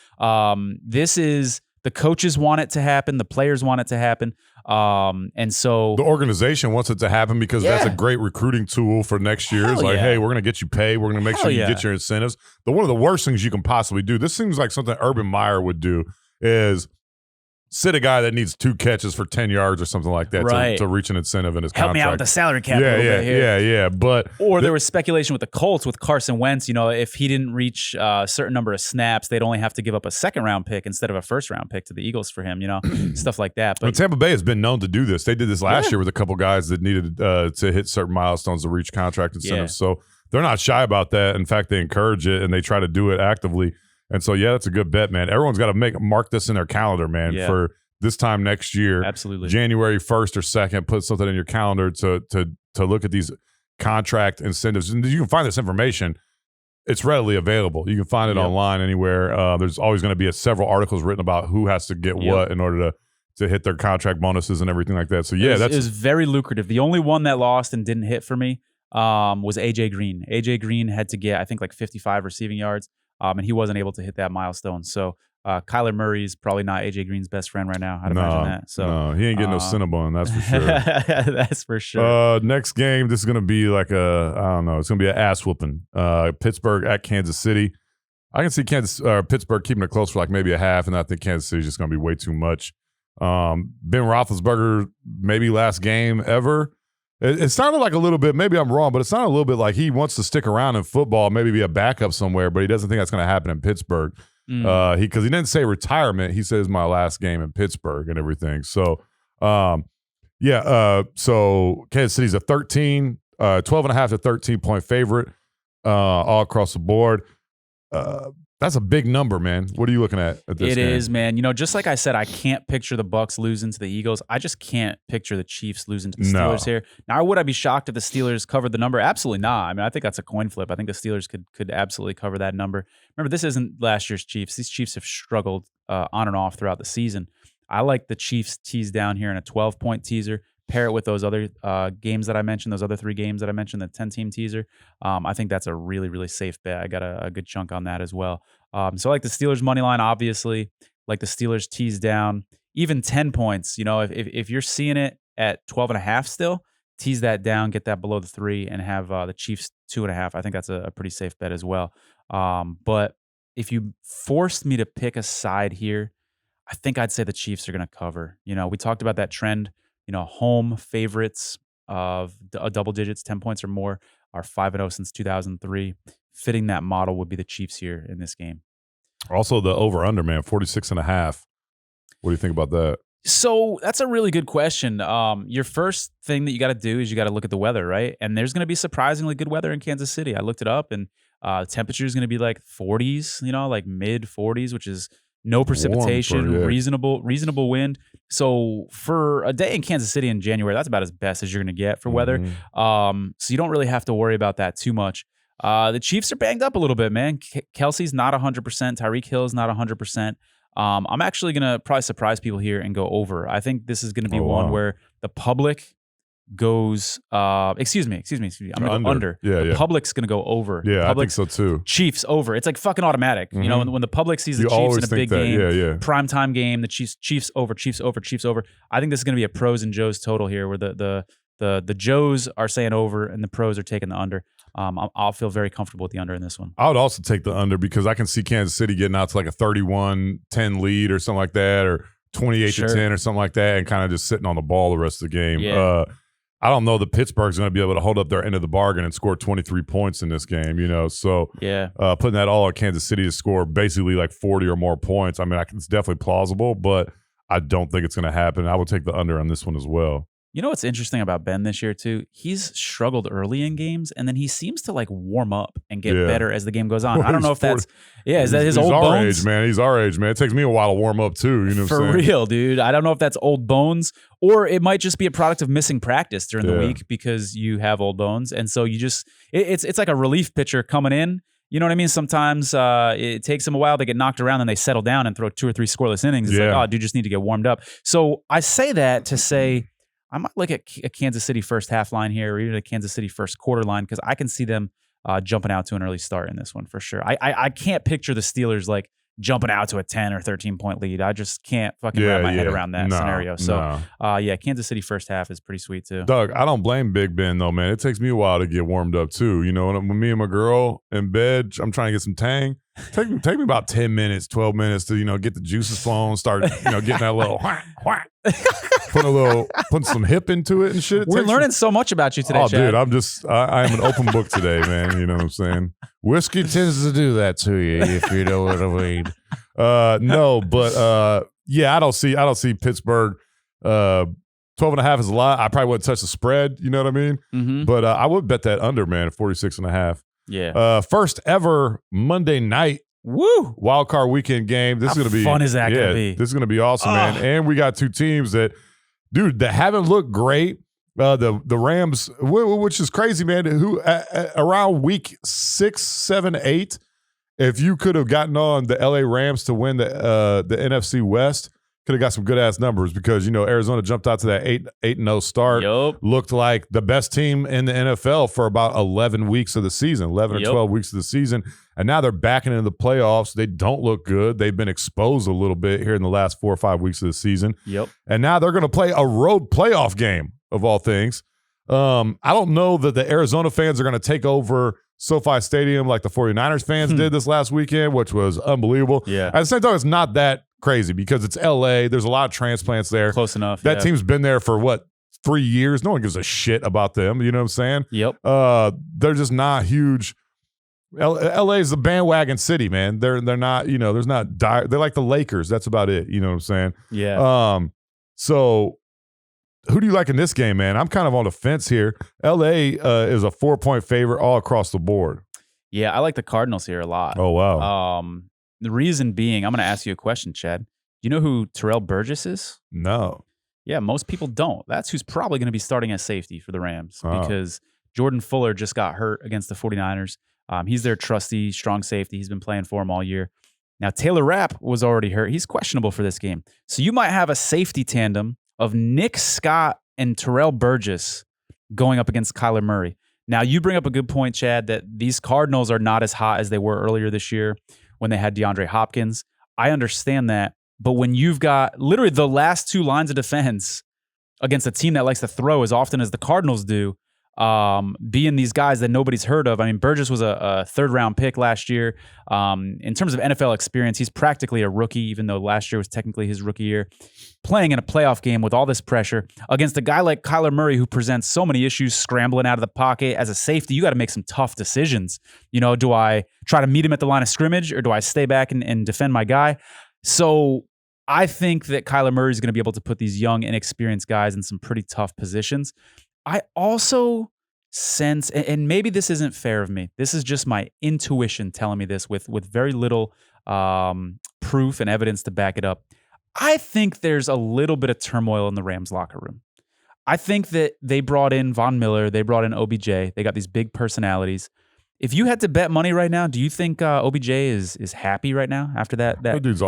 this is the coaches want it to happen. The players want it to happen. And so
the organization wants it to happen because that's a great recruiting tool for next year. It's like, hey, we're going to get you paid. We're going to make sure you get your incentives. One of the worst things you can possibly do, this seems like something Urban Meyer would do, is sit a guy that needs 2 catches for 10 yards or something like that to reach an incentive in his contract.
Help me out with the salary cap a little bit here.
Yeah. But
there was speculation with the Colts with Carson Wentz. If he didn't reach a certain number of snaps, they'd only have to give up a 2nd-round pick instead of a 1st-round pick to the Eagles for him. Stuff like that. But
Tampa Bay has been known to do this. They did this last year with a couple guys that needed to hit certain milestones to reach contract incentives. So they're not shy about that. In fact, they encourage it and they try to do it actively. And so, that's a good bet, man. Everyone's got to mark this in their calendar, man, for this time next year.
Absolutely.
January 1st or 2nd, put something in your calendar to look at these contract incentives. And you can find this information. It's readily available. You can find it online anywhere. There's always going to be several articles written about who has to get what in order to hit their contract bonuses and everything like that. So, it was
very lucrative. The only one that lost and didn't hit for me was A.J. Green. A.J. Green had to get, I think, like 55 receiving yards. and he wasn't able to hit that milestone. So Kyler Murray's probably not AJ Green's best friend right now. I'd imagine that. So
no, he ain't getting no Cinnabon, that's for sure.
That's for sure.
Next game, this is gonna be like I don't know, it's gonna be an ass whooping. Pittsburgh at Kansas City. I can see Pittsburgh keeping it close for like maybe a half, and I think Kansas City's just gonna be way too much. Ben Roethlisberger, maybe last game ever. It sounded like a little bit, maybe I'm wrong, but it sounded a little bit like he wants to stick around in football, maybe be a backup somewhere, but he doesn't think that's going to happen in Pittsburgh. Because he didn't say retirement. He says my last game in Pittsburgh and everything. So, so Kansas City's a 12 and a half to 13-point favorite all across the board. That's a big number, man. What are you looking at this game?
It is, man. You know, just like I said, I can't picture the Bucs losing to the Eagles. I just can't picture the Chiefs losing to the Steelers here. Now, would I be shocked if the Steelers covered the number? Absolutely not. I mean, I think that's a coin flip. I think the Steelers could absolutely cover that number. Remember, this isn't last year's Chiefs. These Chiefs have struggled on and off throughout the season. I like the Chiefs tease down here in a 12-point teaser. Pair it with those other games that I mentioned, those other 3 games that I mentioned, the 10-team teaser. I think that's a really, really safe bet. I got a good chunk on that as well. So I like the Steelers money line, obviously. Like the Steelers tease down, even 10 points. You know, if you're seeing it at 12 and a half still, tease that down, get that below the 3, and have the Chiefs 2.5. I think that's a pretty safe bet as well. But if you forced me to pick a side here, I think I'd say the Chiefs are going to cover. You know, we talked about that trend. You know, home favorites of double digits, 10 points or more, are 5-0 since 2003. Fitting that model would be the Chiefs here in this game.
Also, the over-under, man, 46.5. What do you think about that?
So that's a really good question. Your first thing that you got to do is you got to look at the weather, right? And there's going to be surprisingly good weather in Kansas City. I looked it up, and the temperature is going to be like 40s, you know, like mid 40s, which is no precipitation, reasonable wind. So for a day in Kansas City in January, that's about as best as you're going to get for weather. So you don't really have to worry about that too much. The Chiefs are banged up a little bit, man. Kelsey's not 100%. Tyreek Hill's not 100%. I'm actually going to probably surprise people here and go over. I think this is going to be one where the public goes, excuse me. I'm going to go under. The public's going to go over.
Yeah, I think so too. Chiefs
over. It's like fucking automatic. You know, when the public sees the Chiefs in a big game, primetime game, the Chiefs over. I think this is going to be a pros and Joes total here, where the Joes are saying over and the pros are taking the under. I'll feel very comfortable with the under in this one.
I would also take the under because I can see Kansas City getting out to like a 31-10 lead or something like that, or 28-10 or something like that, and kind of just sitting on the ball the rest of the game.
Yeah.
I don't know that Pittsburgh's going to be able to hold up their end of the bargain and score 23 points in this game, you know. So putting that all on Kansas City to score basically like 40 or more points, I mean, it's definitely plausible, but I don't think it's going to happen. I would take the under on this one as well.
You know what's interesting about Ben this year too? He's struggled early in games, and then he seems to like warm up and get better as the game goes on. I don't know if that's is that his old bones?
He's our age, man. It takes me a while to warm up too. You know,
for real, dude. I don't know if that's old bones, or it might just be a product of missing practice during the week because you have old bones, and so you just it's like a relief pitcher coming in. You know what I mean? Sometimes it takes them a while. They get knocked around and they settle down and throw 2 or 3 scoreless innings. It's like, oh, dude, just need to get warmed up. So I say that to say, I might look at a Kansas City first half line here, or even a Kansas City first quarter line, because I can see them jumping out to an early start in this one for sure. I can't picture the Steelers like jumping out to a 10 or 13-point lead. I just can't fucking wrap my head around that scenario. So, Kansas City first half is pretty sweet too.
Doug, I don't blame Big Ben though, man. It takes me a while to get warmed up too. You know, when me and my girl in bed, I'm trying to get some tang. Take me about 10 minutes, 12 minutes to, you know, get the juices flowing, start, you know, getting that little putting some hip into it and shit.
We're learning so much about you today,
Dude,
Chad.
I am an open book today, man. You know what I'm saying? Whiskey tends to do that to you, if you know what I mean. I don't see Pittsburgh. 12.5 is a lot. I probably wouldn't touch the spread. You know what I mean?
Mm-hmm.
But I would bet that under, man, 46.5.
Yeah.
First ever Monday night wild card weekend game. This is going to be
fun. Is that going to be?
This is going to be awesome, man. And we got 2 teams that haven't looked great. The Rams, which is crazy, man. Who around week 6, 7, 8, if you could have gotten on the LA Rams to win the NFC West, could have got some good ass numbers, because, you know, Arizona jumped out to that 8-0 start. Looked like the best team in the NFL for about 11 weeks of the season, 11 or 12 weeks of the season. And now they're backing into the playoffs. They don't look good. They've been exposed a little bit here in the last 4 or 5 weeks of the season.
Yep.
And now they're going to play a road playoff game, of all things. I don't know that the Arizona fans are going to take over SoFi Stadium like the 49ers fans did this last weekend, which was unbelievable.
Yeah.
At the same time, it's not that crazy because it's LA. There's a lot of transplants there.
Close enough.
That team's been there for 3 years? No one gives a shit about them. You know what I'm saying?
Yep.
They're just not huge. LA is the bandwagon city, man. They're not, there's not they're like the Lakers. That's about it. You know what I'm saying?
Yeah.
So who do you like in this game, man? I'm kind of on the fence here. LA is a 4-point favorite all across the board.
Yeah, I like the Cardinals here a lot.
Oh, wow.
The reason being, I'm going to ask you a question, Chad. Do you know who Terrell Burgess is?
No.
Yeah, most people don't. That's who's probably going to be starting at safety for the Rams
Oh.
because Jordan Fuller just got hurt against the 49ers. He's their trusty, strong safety. He's been playing for him all year. Now, Taylor Rapp was already hurt. He's questionable for this game. So you might have a safety tandem of Nick Scott and Terrell Burgess going up against Kyler Murray. Now, you bring up a good point, Chad, that these Cardinals are not as hot as they were earlier this year when they had DeAndre Hopkins. I understand that. But when you've got literally the last 2 lines of defense against a team that likes to throw as often as the Cardinals do, being these guys that nobody's heard of. I mean, Burgess was a 3rd-round pick last year. In terms of NFL experience, he's practically a rookie, even though last year was technically his rookie year. Playing in a playoff game with all this pressure against a guy like Kyler Murray who presents so many issues scrambling out of the pocket. As a safety, you got to make some tough decisions. Do I try to meet him at the line of scrimmage or do I stay back and defend my guy? So I think that Kyler Murray is going to be able to put these young, inexperienced guys in some pretty tough positions. I also sense, and maybe this isn't fair of me, this is just my intuition telling me this with very little proof and evidence to back it up. I think there's a little bit of turmoil in the Rams locker room. I think that they brought in Von Miller, they brought in OBJ, they got these big personalities. If you had to bet money right now, do you think OBJ is happy right now after that?
That dude's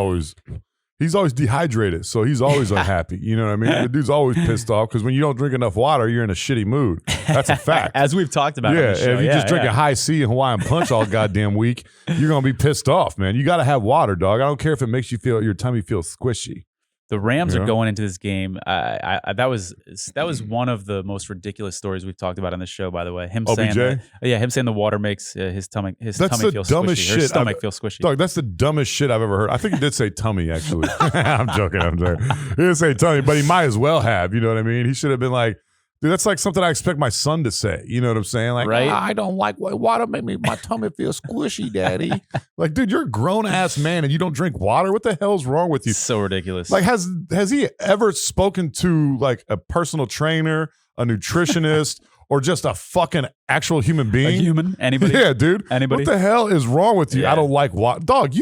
he's always dehydrated, so he's always unhappy. You know what I mean? The dude's always pissed off because when you don't drink enough water, you're in a shitty mood. That's a fact.
As we've talked about.
Yeah,
on the show.
if you just drink a high C and Hawaiian Punch all goddamn week, you're gonna be pissed off, man. You got to have water, dog. I don't care if it makes your tummy feel squishy.
The Rams are going into this game. That was one of the most ridiculous stories we've talked about on this show. By the way, him saying the water makes his tummy feel squishy. Her stomach feels squishy.
Dog, that's the dumbest shit I've ever heard. I think he did say tummy actually. I'm joking. He didn't say tummy, but he might as well have. You know what I mean? He should have been like, dude, that's like something I expect my son to say. You know what I'm saying? Like,
right?
I don't like water. Make my tummy feel squishy, daddy. Like, dude, you're a grown ass man and you don't drink water. What the hell's wrong with you?
So ridiculous.
Like, has he ever spoken to like a personal trainer, a nutritionist, or just a fucking actual human being?
A human? Anybody?
Yeah, dude.
Anybody?
What the hell is wrong with you?
Yeah.
I don't like water. Dog,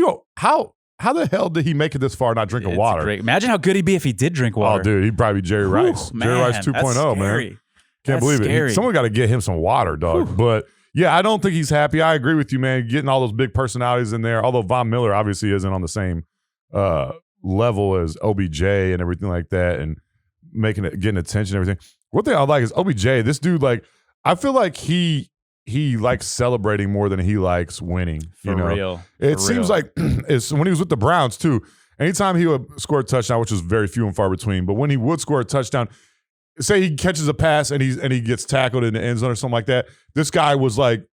how the hell did he make it this far not drinking water?
Great. Imagine how good he'd be if he did drink water.
Oh, dude, he'd probably be Jerry Rice. Jerry Rice 2.0, man. Can't believe it. Someone got to get him some water, dog.
Whew.
But yeah, I don't think he's happy. I agree with you, man. Getting all those big personalities in there. Although Von Miller obviously isn't on the same level as OBJ and everything like that, and getting attention and everything. One thing I like is OBJ. This dude, like, I feel like he likes celebrating more than he likes winning.
For real.
It seems like it's when he was with the Browns too. Anytime he would score a touchdown, which was very few and far between, but when he would score a touchdown, say he catches a pass and he gets tackled in the end zone or something like that, this guy was like,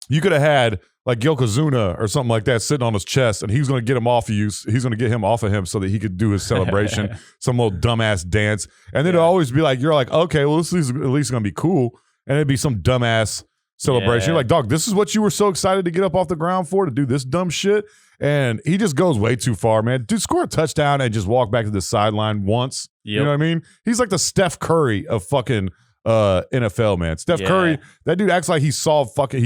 you could have had like Yokozuna or something like that sitting on his chest, and he's going to get him off of you. He's going to get him off of him so that he could do his celebration, some little dumbass dance. And then it'll always be like, you're like, okay, well, this is at least going to be cool. And it'd be some dumbass celebration. You're like, dog, this is what you were so excited to get up off the ground for, to do this dumb shit. And he just goes way too far, man. Dude, score a touchdown and just walk back to the sideline once. Yep. You know what I mean? He's like the Steph Curry of fucking NFL, man. Steph Curry, that dude acts like he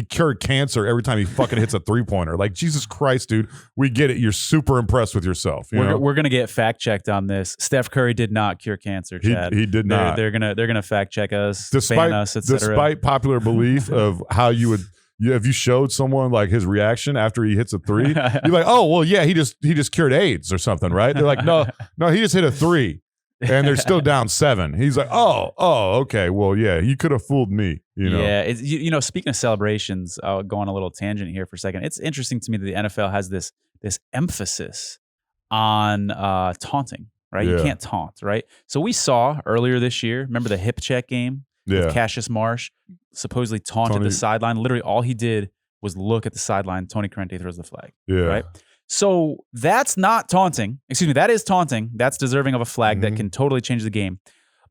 cured cancer every time he fucking hits a 3-pointer. Like, Jesus Christ, dude, we get it. You're super impressed with yourself.
We're gonna get fact checked on this. Steph Curry did not cure cancer, Chad.
He did not.
They're gonna fact check us, ban us, etc.
Despite popular belief of how you would. If you showed someone like his reaction after he hits a 3, you're like, oh well, yeah, he just cured AIDS or something, right? They're like, no, he just hit a 3. and they're still down 7. He's like, oh, okay. Well, yeah, you could have fooled me.
Yeah. It's, speaking of celebrations, I'll go on a little tangent here for a second. It's interesting to me that the NFL has this emphasis on taunting, right?
Yeah.
You can't taunt, right? So we saw earlier this year, remember the hip check game with Cassius Marsh supposedly taunted the sideline. Literally all he did was look at the sideline. Tony Corrente throws the flag, right? So that's not taunting. Excuse me, that is taunting. That's deserving of a flag that can totally change the game.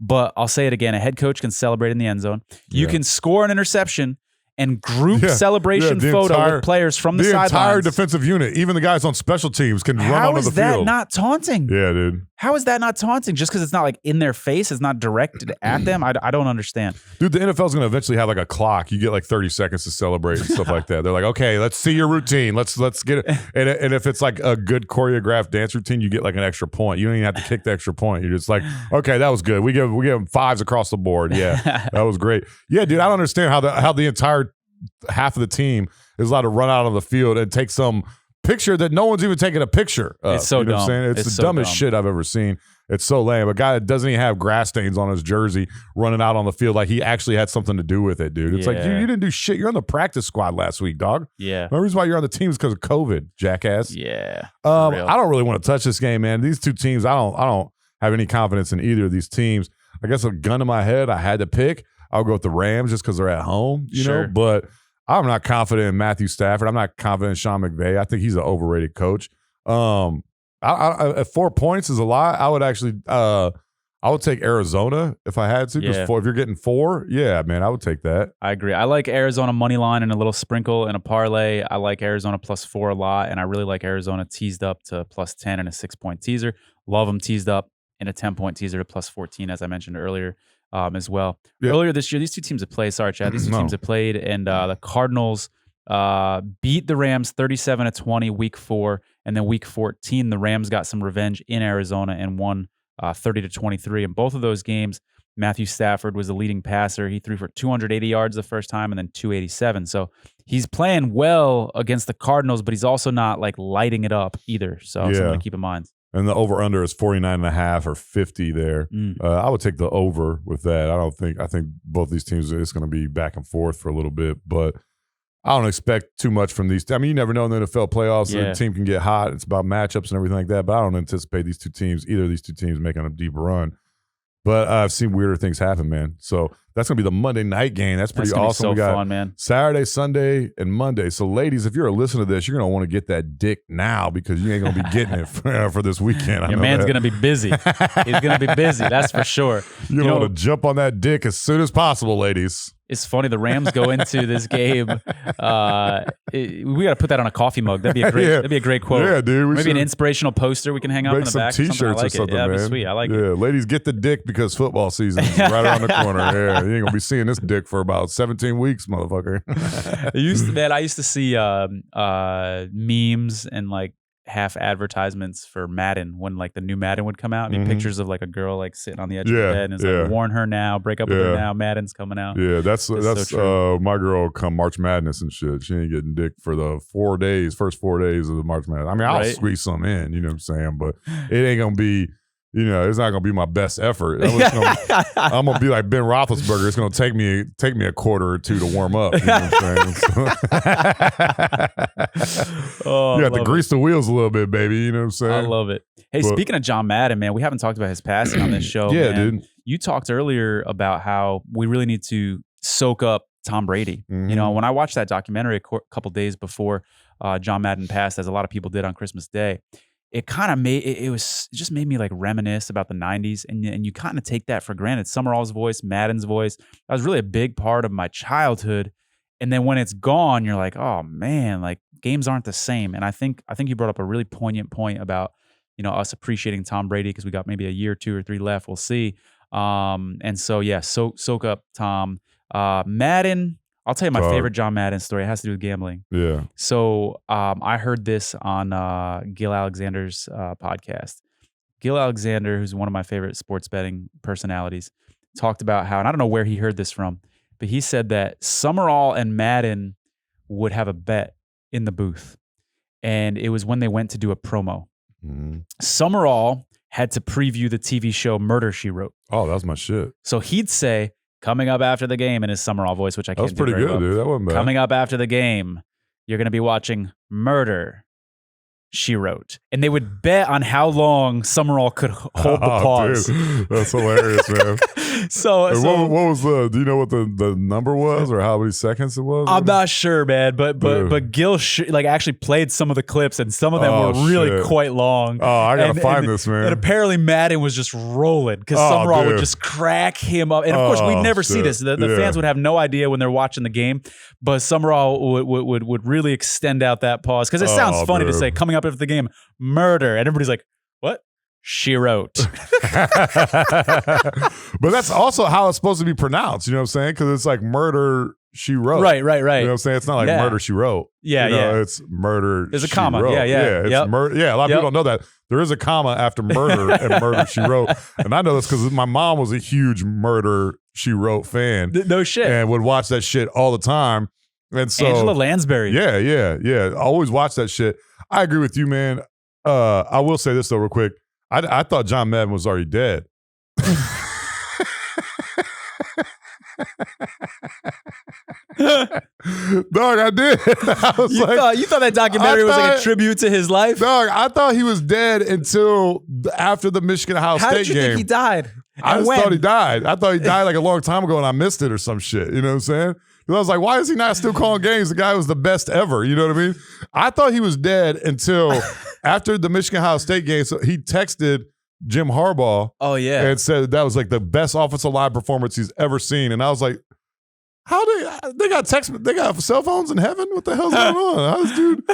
But I'll say it again, a head coach can celebrate in the end zone. You can score an interception and group celebration photo with players from the sidelines. The entire
defensive unit, even the guys on special teams, can run onto the field.
How is that not taunting?
Yeah, dude.
How is that not taunting? Just because it's not like in their face, it's not directed at them? I don't understand.
Dude, the NFL's going to eventually have like a clock. You get like 30 seconds to celebrate and stuff like that. They're like, okay, let's see your routine. Let's get it. And if it's like a good choreographed dance routine, you get like an extra point. You don't even have to kick the extra point. You're just like, okay, that was good. We give them 5s across the board. Yeah, that was great. Yeah, dude, I don't understand how the entire half of the team is allowed to run out on the field and take some picture that no one's even taking a picture of.
It's so
you know
dumb.
What I'm saying? It's the so dumbest shit I've ever seen. It's so lame. A guy that doesn't even have grass stains on his jersey running out on the field like he actually had something to do with it, dude. It's like, you didn't do shit. You're on the practice squad last week, dog.
Yeah.
The reason why you're on the team is because of COVID, jackass.
Yeah.
I don't really want to touch this game, man. These two teams, I don't have any confidence in either of these teams. I guess a gun to my head, I had to pick. I'll go with the Rams just because they're at home, you know, but I'm not confident in Matthew Stafford. I'm not confident in Sean McVay. I think he's an overrated coach. At 4 points is a lot. I would actually, I would take Arizona if I had to. Because if you're getting 4, yeah, man, I would take that.
I agree. I like Arizona money line and a little sprinkle and a parlay. I like Arizona +4 a lot, and I really like Arizona teased up to +10 and a 6-point teaser. Love them teased up in a 10-point teaser to +14, as I mentioned earlier. As well. Yeah. Earlier this year, these two teams have played. Sorry, Chad. These two teams have played, and the Cardinals beat the Rams 37-20 week 4, and then week 14, the Rams got some revenge in Arizona and won 30-23. In both of those games, Matthew Stafford was the leading passer. He threw for 280 yards the first time and then 287. So he's playing well against the Cardinals, but he's also not like lighting it up either. So something to keep in mind.
And the over-under is 49.5 or 50 there. I would take the over with that. I think both these teams, it's going to be back and forth for a little bit, but I don't expect too much from these. I mean, you never know in the NFL playoffs. The team can get hot. It's about matchups and everything like that, but I don't anticipate either of these two teams making a deep run. But I've seen weirder things happen, man. So that's going to be the Monday night game. That's pretty awesome.
So
we got
fun, man.
Saturday, Sunday, and Monday. So, ladies, if you're a listener to this, you're going to want to get that dick now because you ain't going to be getting it for this weekend.
Your man's going to be busy. He's going to be busy. That's for sure.
You're going to want to jump on that dick as soon as possible, ladies.
It's funny. The Rams go into this game. We got to put that on a coffee mug. That'd be a great. That'd be a great quote.
Yeah, dude.
Maybe an inspirational poster we can hang up in the back.
Make some T-shirts or something, man.
That'd be sweet. I like it.
Yeah, ladies, get the dick because football season is right around the corner. Yeah, you ain't gonna be seeing this dick for about 17 weeks, motherfucker.
I used to see memes and like half advertisements for Madden when like the new Madden would come out and pictures of like a girl like sitting on the edge of the bed and it's like warn her now, break up with her now, Madden's coming out.
Yeah, that's so my girl come March Madness and shit. She ain't getting dick for the first 4 days of the March Madness. I mean, I'll squeeze some in, you know what I'm saying, but it ain't gonna be, you know, it's not gonna be my best effort. I'm gonna be like Ben Roethlisberger. It's gonna take me a quarter or two to warm up. You know what I'm saying? You have to grease the wheels a little bit, baby. You know what I'm saying?
I love it. Hey, speaking of John Madden, man, we haven't talked about his passing on this show.
Yeah,
man.
dude.
You talked earlier about how we really need to soak up Tom Brady. You know, when I watched that documentary a couple days before John Madden passed, as a lot of people did on Christmas Day, it kind of just made me like reminisce about the 90s. And you kind of take that for granted. Summerall's voice, Madden's voice, that was really a big part of my childhood. And then when it's gone, you're like, oh man, like games aren't the same. And I think you brought up a really poignant point about, you know, us appreciating Tom Brady because we got maybe a year, 2 or 3 left. We'll see. And so, yeah, soak up Tom. Madden, I'll tell you my favorite John Madden story. It has to do with gambling.
Yeah.
So I heard this on Gil Alexander's podcast. Gil Alexander, who's one of my favorite sports betting personalities, talked about how, and I don't know where he heard this from, but he said that Summerall and Madden would have a bet in the booth. And it was when they went to do a promo. Summerall had to preview the TV show Murder, She Wrote.
Oh, that was my shit.
So he'd say, coming up after the game in his Summerall voice, which I can't do
That was pretty good, dude. That wasn't bad.
Coming up after the game, you're going to be watching Murder, She Wrote. And they would bet on how long Summerall could hold the pause.
Dude, that's hilarious, man.
So
what was do you know what the number was or how many seconds it was?
I'm not sure, man, but Gil actually played some of the clips and some of them were really quite long.
Oh, I gotta find this, man.
And apparently Madden was just rolling because Summerall would just crack him up. And of course, we'd never see this. The fans would have no idea when they're watching the game, but Summerall would really extend out that pause because it sounds funny to say coming up after the game, murder, and everybody's like, what? She wrote.
But that's also how it's supposed to be pronounced, you know what I'm saying? Because it's like murder, she wrote.
Right.
You know what I'm saying? It's not like murder, she wrote.
Yeah,
It's murder,
There's a
she
comma.
wrote.
Yeah.
It's murder. Yeah, a lot of people don't know that. There is a comma after murder and murder, she wrote. And I know this because my mom was a huge murder, she wrote fan.
No shit.
And would watch that shit all the time. And so
Angela Lansbury.
Yeah. I always watch that shit. I agree with you, man. I will say this though, real quick. I thought John Madden was already dead. Dog, I did.
You thought that documentary was like a tribute to his life?
Dog, I thought he was dead until after the Michigan-Ohio State game.
How did you think he died?
I just thought he died. I thought he died like a long time ago and I missed it or some shit. You know what I'm saying? Because I was like, why is he not still calling games? The guy was the best ever. You know what I mean? I thought he was dead until after the Michigan-Ohio State game. So he texted Jim Harbaugh.
Oh, yeah.
And said that was like the best offensive line performance he's ever seen. And I was like, they got they got cell phones in heaven? What the hell's going on? How's dude?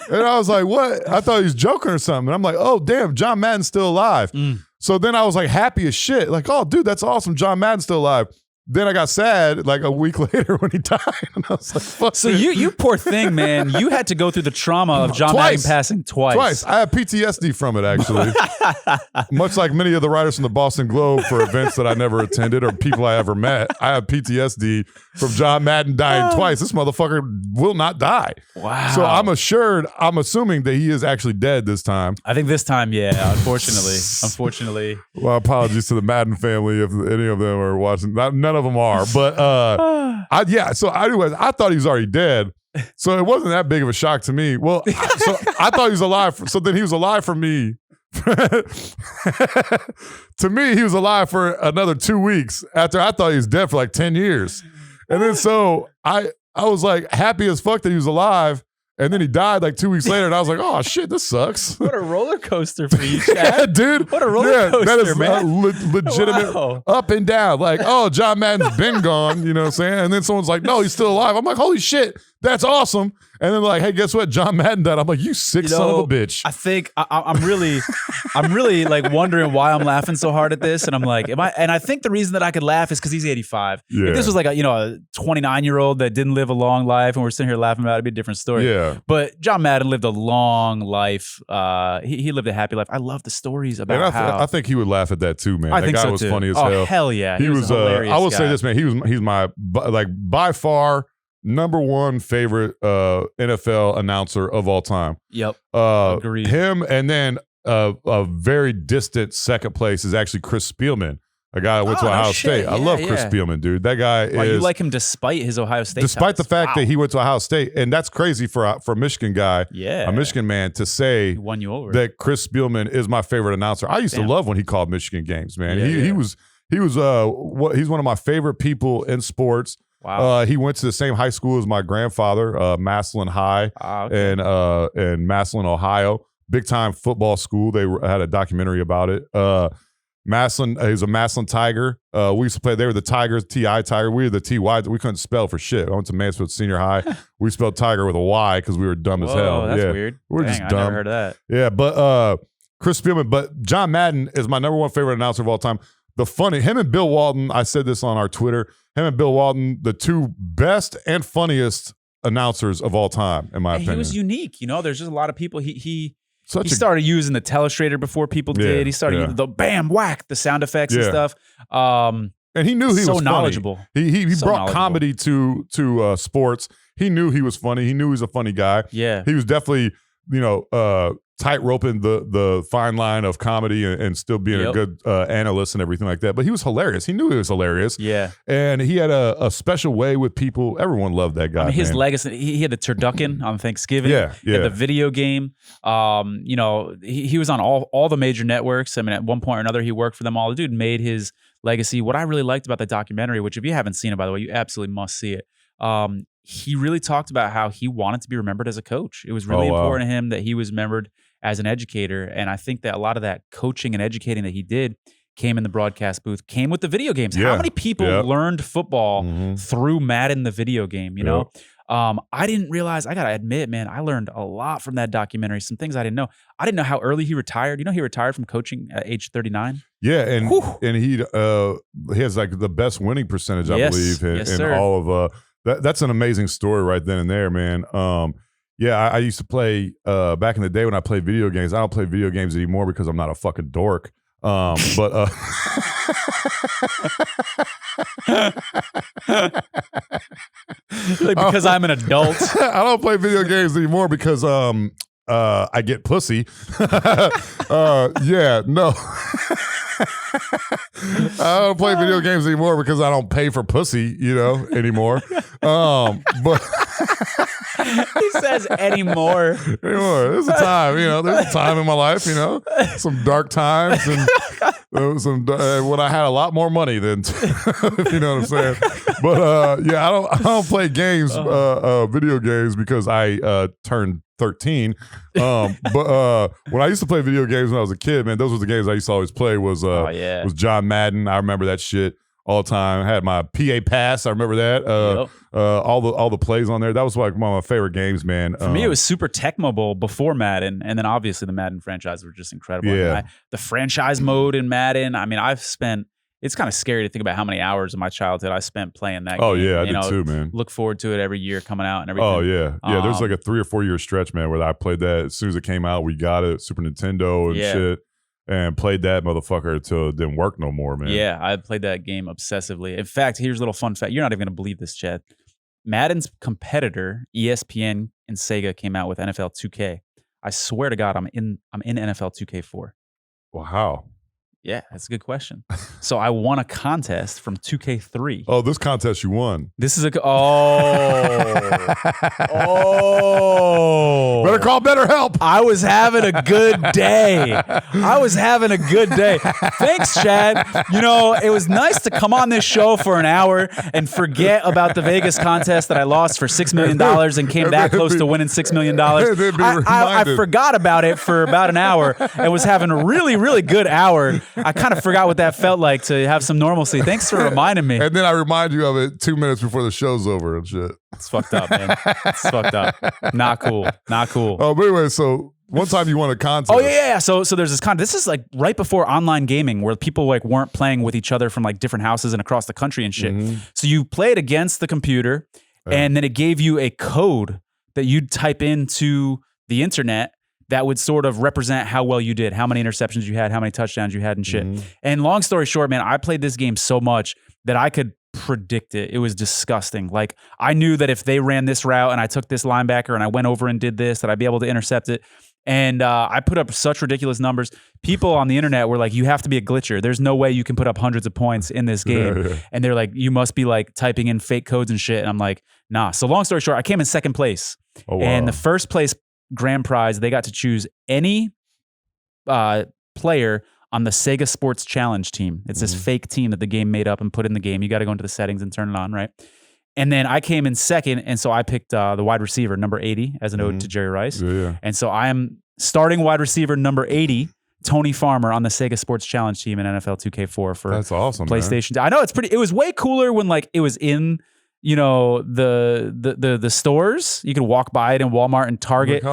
And I was like, what? I thought he was joking or something. And I'm like, oh, damn, John Madden's still alive. So then I was like happy as shit. Like, oh, dude, that's awesome. John Madden's still alive. Then I got sad like a week later when he died. And I was like, fuck.
So you poor thing, man. You had to go through the trauma of John Madden passing twice.
I have PTSD from it, actually. Much like many of the writers from the Boston Globe for events that I never attended or people I ever met. I have PTSD from John Madden dying twice. This motherfucker will not die.
Wow.
So I'm assuming that he is actually dead this time.
I think this time, yeah, unfortunately.
Well, apologies to the Madden family if any of them are watching. None of them are, but so anyways, I thought he was already dead, so it wasn't that big of a shock to me. Well, I thought he was alive, so then he was alive for me. To me, he was alive for another 2 weeks after I thought he was dead for like 10 years, and then so I was like happy as fuck that he was alive. And then he died like 2 weeks later, and I was like, "Oh shit, this sucks."
What a roller coaster for you, Chad.
Dude.
What a roller coaster,
that is
man.
Legitimate up and down. Like, oh, John Madden's been gone. You know what I'm saying? And then someone's like, "No, he's still alive." I'm like, "Holy shit, that's awesome!" And then like, "Hey, guess what? John Madden died." I'm like, "You sick son of a bitch."
I think I'm really like wondering why I'm laughing so hard at this, and I'm like, And I think the reason that I could laugh is because he's 85.
Yeah.
If this was like a 29-year-old that didn't live a long life, and we're sitting here laughing about it, it'd be a different story.
Yeah.
But John Madden lived a long life. He lived a happy life. I love the stories about
I think he would laugh at that too, man.
I
that
think
guy
so
was
too.
funny as
oh,
hell.
Hell yeah.
He was.
a hilarious
I will
guy.
say this, man. He's my by far number one favorite NFL announcer of all time.
Yep. Agreed.
Him, and then a very distant second place is actually Chris Spielman, a guy that went to Ohio State. I love Chris Spielman, dude. That guy is.
You like him despite his Ohio State
despite
ties.
the fact that he went to Ohio State, and that's crazy for a Michigan guy, a Michigan man, to say
he won you over.
That Chris Spielman is my favorite announcer. I used to love when he called Michigan games, man. He was he's one of my favorite people in sports.
Wow.
He went to the same high school as my grandfather, Massillon High, in Massillon, Ohio. Big time football school. They had a documentary about it. Massillon, he's a Massillon Tiger. We used to play. They were the Tigers, TI Tiger. We were the TY. We couldn't spell for shit. I went to Mansfield Senior High. We spelled Tiger with a Y because we were dumb as hell.
That's weird.
We're just dumb.
I never heard of that.
Yeah, but Chris Spielman. But John Madden is my number one favorite announcer of all time. Him and Bill Walton, I said this on our Twitter, him and Bill Walton, the two best and funniest announcers of all time, in my opinion.
He was unique. There's just a lot of people. He started using the telestrator before people did. He started using the bam, whack, the sound effects and stuff.
And he knew he was funny.
knowledgeable.
He brought comedy to sports. He knew he was funny. He knew he was a funny guy.
Yeah.
He was definitely tight roping the fine line of comedy and still being a good analyst and everything like that. But he was hilarious. He knew he was hilarious.
Yeah.
And he had a special way with people. Everyone loved that guy.
His legacy, he had the turducken on Thanksgiving.
Yeah.
He had the video game. He was on all the major networks. I mean, at one point or another, he worked for them all. The dude made his legacy. What I really liked about the documentary, which if you haven't seen it, by the way, you absolutely must see it. He really talked about how he wanted to be remembered as a coach. It was really important to him that he was remembered as an educator. And I think that a lot of that coaching and educating that he did came in the broadcast booth, came with the video games.
Yeah.
How many people learned football through Madden, the video game, you know? I didn't realize, I got to admit, man, I learned a lot from that documentary. Some things I didn't know. I didn't know how early he retired. You know, he retired from coaching at age 39.
Yeah. And he has like the best winning percentage, I believe, in all of, that's an amazing story right then and there, man. I used to play back in the day when I played video games. I don't play video games anymore because I'm not a fucking dork. Because
I'm an adult.
I don't play video games anymore because I get pussy. No. I don't play video games anymore because I don't pay for pussy, anymore. But
he says anymore.
There's a time, there's a time in my life, some dark times and when I had a lot more money than, if you know what I'm saying. But I don't play games, video games because I turned 13. But when I used to play video games when I was a kid, man, those were the games I used to always play was John Madden. I remember that shit all the time. I had my PA pass. I remember that. All the plays on there. That was like one of my favorite games, man.
For me, it was Super Tecmo before Madden, and then obviously the Madden franchise were just incredible.
Yeah.
I mean, the franchise mode in Madden. I mean, I've spent. It's kind of scary to think about how many hours of my childhood I spent playing that game.
Oh, yeah, I did too, man.
Look forward to it every year coming out and everything.
Oh, yeah. Yeah, there's like a 3 or 4 year stretch, man, where I played that. As soon as it came out, we got it, Super Nintendo and shit, and played that motherfucker until it didn't work no more, man.
Yeah, I played that game obsessively. In fact, here's a little fun fact. You're not even going to believe this, Chad. Madden's competitor, ESPN and Sega, came out with NFL 2K. I swear to God, I'm in NFL 2K4.
Well, how?
Yeah, that's a good question. So I won a contest from 2K3.
Oh, this contest you won.
This is Better
call BetterHelp.
I was having a good day. Thanks, Chad. It was nice to come on this show for an hour and forget about the Vegas contest that I lost for $6 million and came that close to winning $6 million. I forgot about it for about an hour and was having a really, really good hour. I kind of forgot what that felt like to have some normalcy. Thanks for reminding me.
And then I remind you of it 2 minutes before the show's over and shit.
It's fucked up, man. It's fucked up. Not cool.
Oh, but anyway, so one time you won a contest.
Oh, yeah. So there's this contest. This is like right before online gaming where people like weren't playing with each other from like different houses and across the country and shit. Mm-hmm. So you played against the computer and then it gave you a code that you'd type into the internet that would sort of represent how well you did, how many interceptions you had, how many touchdowns you had and shit. Mm-hmm. And long story short, man, I played this game so much that I could predict it. It was disgusting. Like I knew that if they ran this route and I took this linebacker and I went over and did this, that I'd be able to intercept it. And I put up such ridiculous numbers. People on the internet were like, you have to be a glitcher. There's no way you can put up hundreds of points in this game. Yeah. And they're like, you must be like typing in fake codes and shit. And I'm like, nah. So long story short, I came in second place. Oh, wow. And the first place grand prize, they got to choose any player on the Sega Sports Challenge team. It's this fake team that the game made up and put in the game. You got to go into the settings and turn it on, right? And then I came in second, and so I picked the wide receiver, number 80, as an ode to Jerry Rice. Yeah. And so I am starting wide receiver number 80, Tony Farmer, on the Sega Sports Challenge team in NFL 2K4 for
That's awesome,
PlayStation.
Man.
I know it was way cooler when like it was in the stores. You could walk by it in Walmart and Target.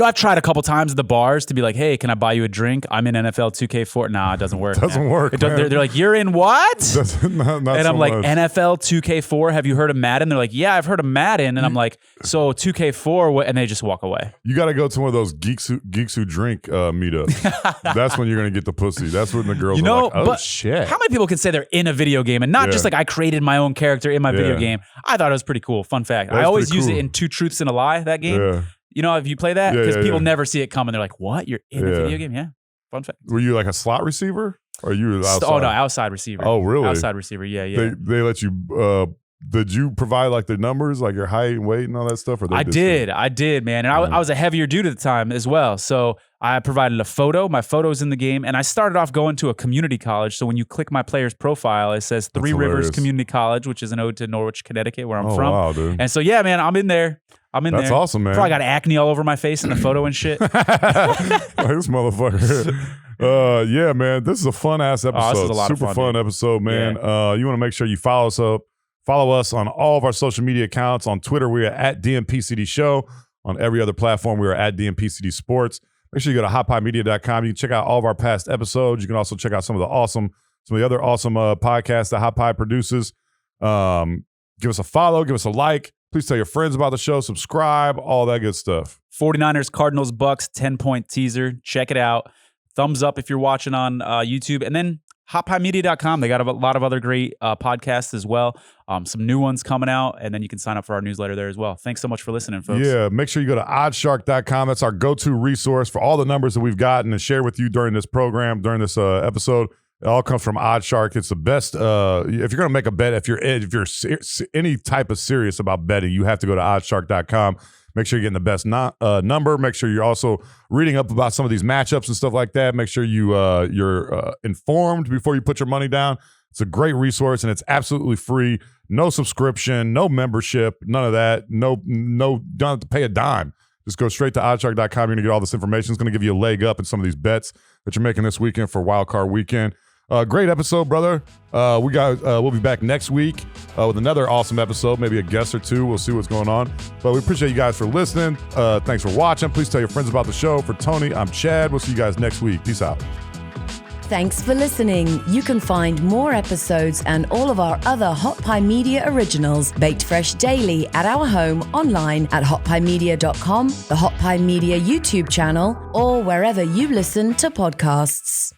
I've tried a couple times at the bars to be like, hey, can I buy you a drink? I'm in NFL 2K4. Nah, it doesn't work. They're like, you're in what?
not
and I'm
so
like,
much.
NFL 2K4. Have you heard of Madden? They're like, yeah, I've heard of Madden. And I'm like, so 2K4, and they just walk away.
You got to go to one of those geeks who drink meetups. That's when you're going to get the pussy. That's when the girls are like, oh, shit.
How many people can say they're in a video game and not just like I created my own character in my video game? I thought it was pretty cool. Fun fact. I always use it in Two Truths and a Lie, that game.
Yeah.
You know, if you play that,
Yeah,
because
yeah,
people
yeah.
never see it coming. They're like, what? You're in a
Yeah.
video game? Yeah. Fun fact.
Were you like a slot receiver? Or you outside?
Oh, no, outside receiver.
Oh, really?
Outside receiver. Yeah.
They let you, did you provide like the numbers, like your height and weight and all that stuff? Or they
I did, man. And I was a heavier dude at the time as well. So I provided a photo. My photo's in the game. And I started off going to a community college. So when you click my player's profile, it says Three Rivers
hilarious.
Community College, which is an ode to Norwich, Connecticut, where I'm
Oh,
from.
wow, dude.
And so, yeah, man, I'm in there.
That's awesome, man.
Probably got acne all over my face in the photo and shit.
Like, this motherfucker. Yeah, man. This is a fun ass episode.
this is a lot of
Super
fun, dude.
episode, man. You want to make sure you follow us on all of our social media accounts. On Twitter, we are at DNP-CD Show. On every other platform, we are at DNP-CD Sports. Make sure you go to hotpiemedia.com. You can check out all of our past episodes. You can also check out some of the other awesome podcasts that Hot Pie produces. Give us a follow, give us a like. Please tell your friends about the show, subscribe, all that good stuff.
49ers, Cardinals, Bucks, 10-point teaser. Check it out. Thumbs up if you're watching on YouTube. And then hotpiemedia.com. They got a lot of other great podcasts as well. Some new ones coming out. And then you can sign up for our newsletter there as well. Thanks so much for listening, folks.
Yeah, make sure you go to oddshark.com. That's our go-to resource for all the numbers that we've gotten and share with you during this program, during this episode. It all comes from Oddshark. It's the best. If you're going to make a bet, if you're any type of serious about betting, you have to go to oddshark.com. Make sure you're getting the best number. Make sure you're also reading up about some of these matchups and stuff like that. Make sure you're informed before you put your money down. It's a great resource, and it's absolutely free. No subscription, no membership, none of that. No, don't have to pay a dime. Just go straight to oddshark.com. You're going to get all this information. It's going to give you a leg up in some of these bets that you're making this weekend for Wild Card Weekend. Great episode, brother. We'll be back next week with another awesome episode, maybe a guest or two. We'll see what's going on. But we appreciate you guys for listening. Thanks for watching. Please tell your friends about the show. For Tony, I'm Chad. We'll see you guys next week. Peace out.
Thanks for listening. You can find more episodes and all of our other Hot Pie Media originals baked fresh daily at our home online at hotpiemedia.com, the Hot Pie Media YouTube channel, or wherever you listen to podcasts.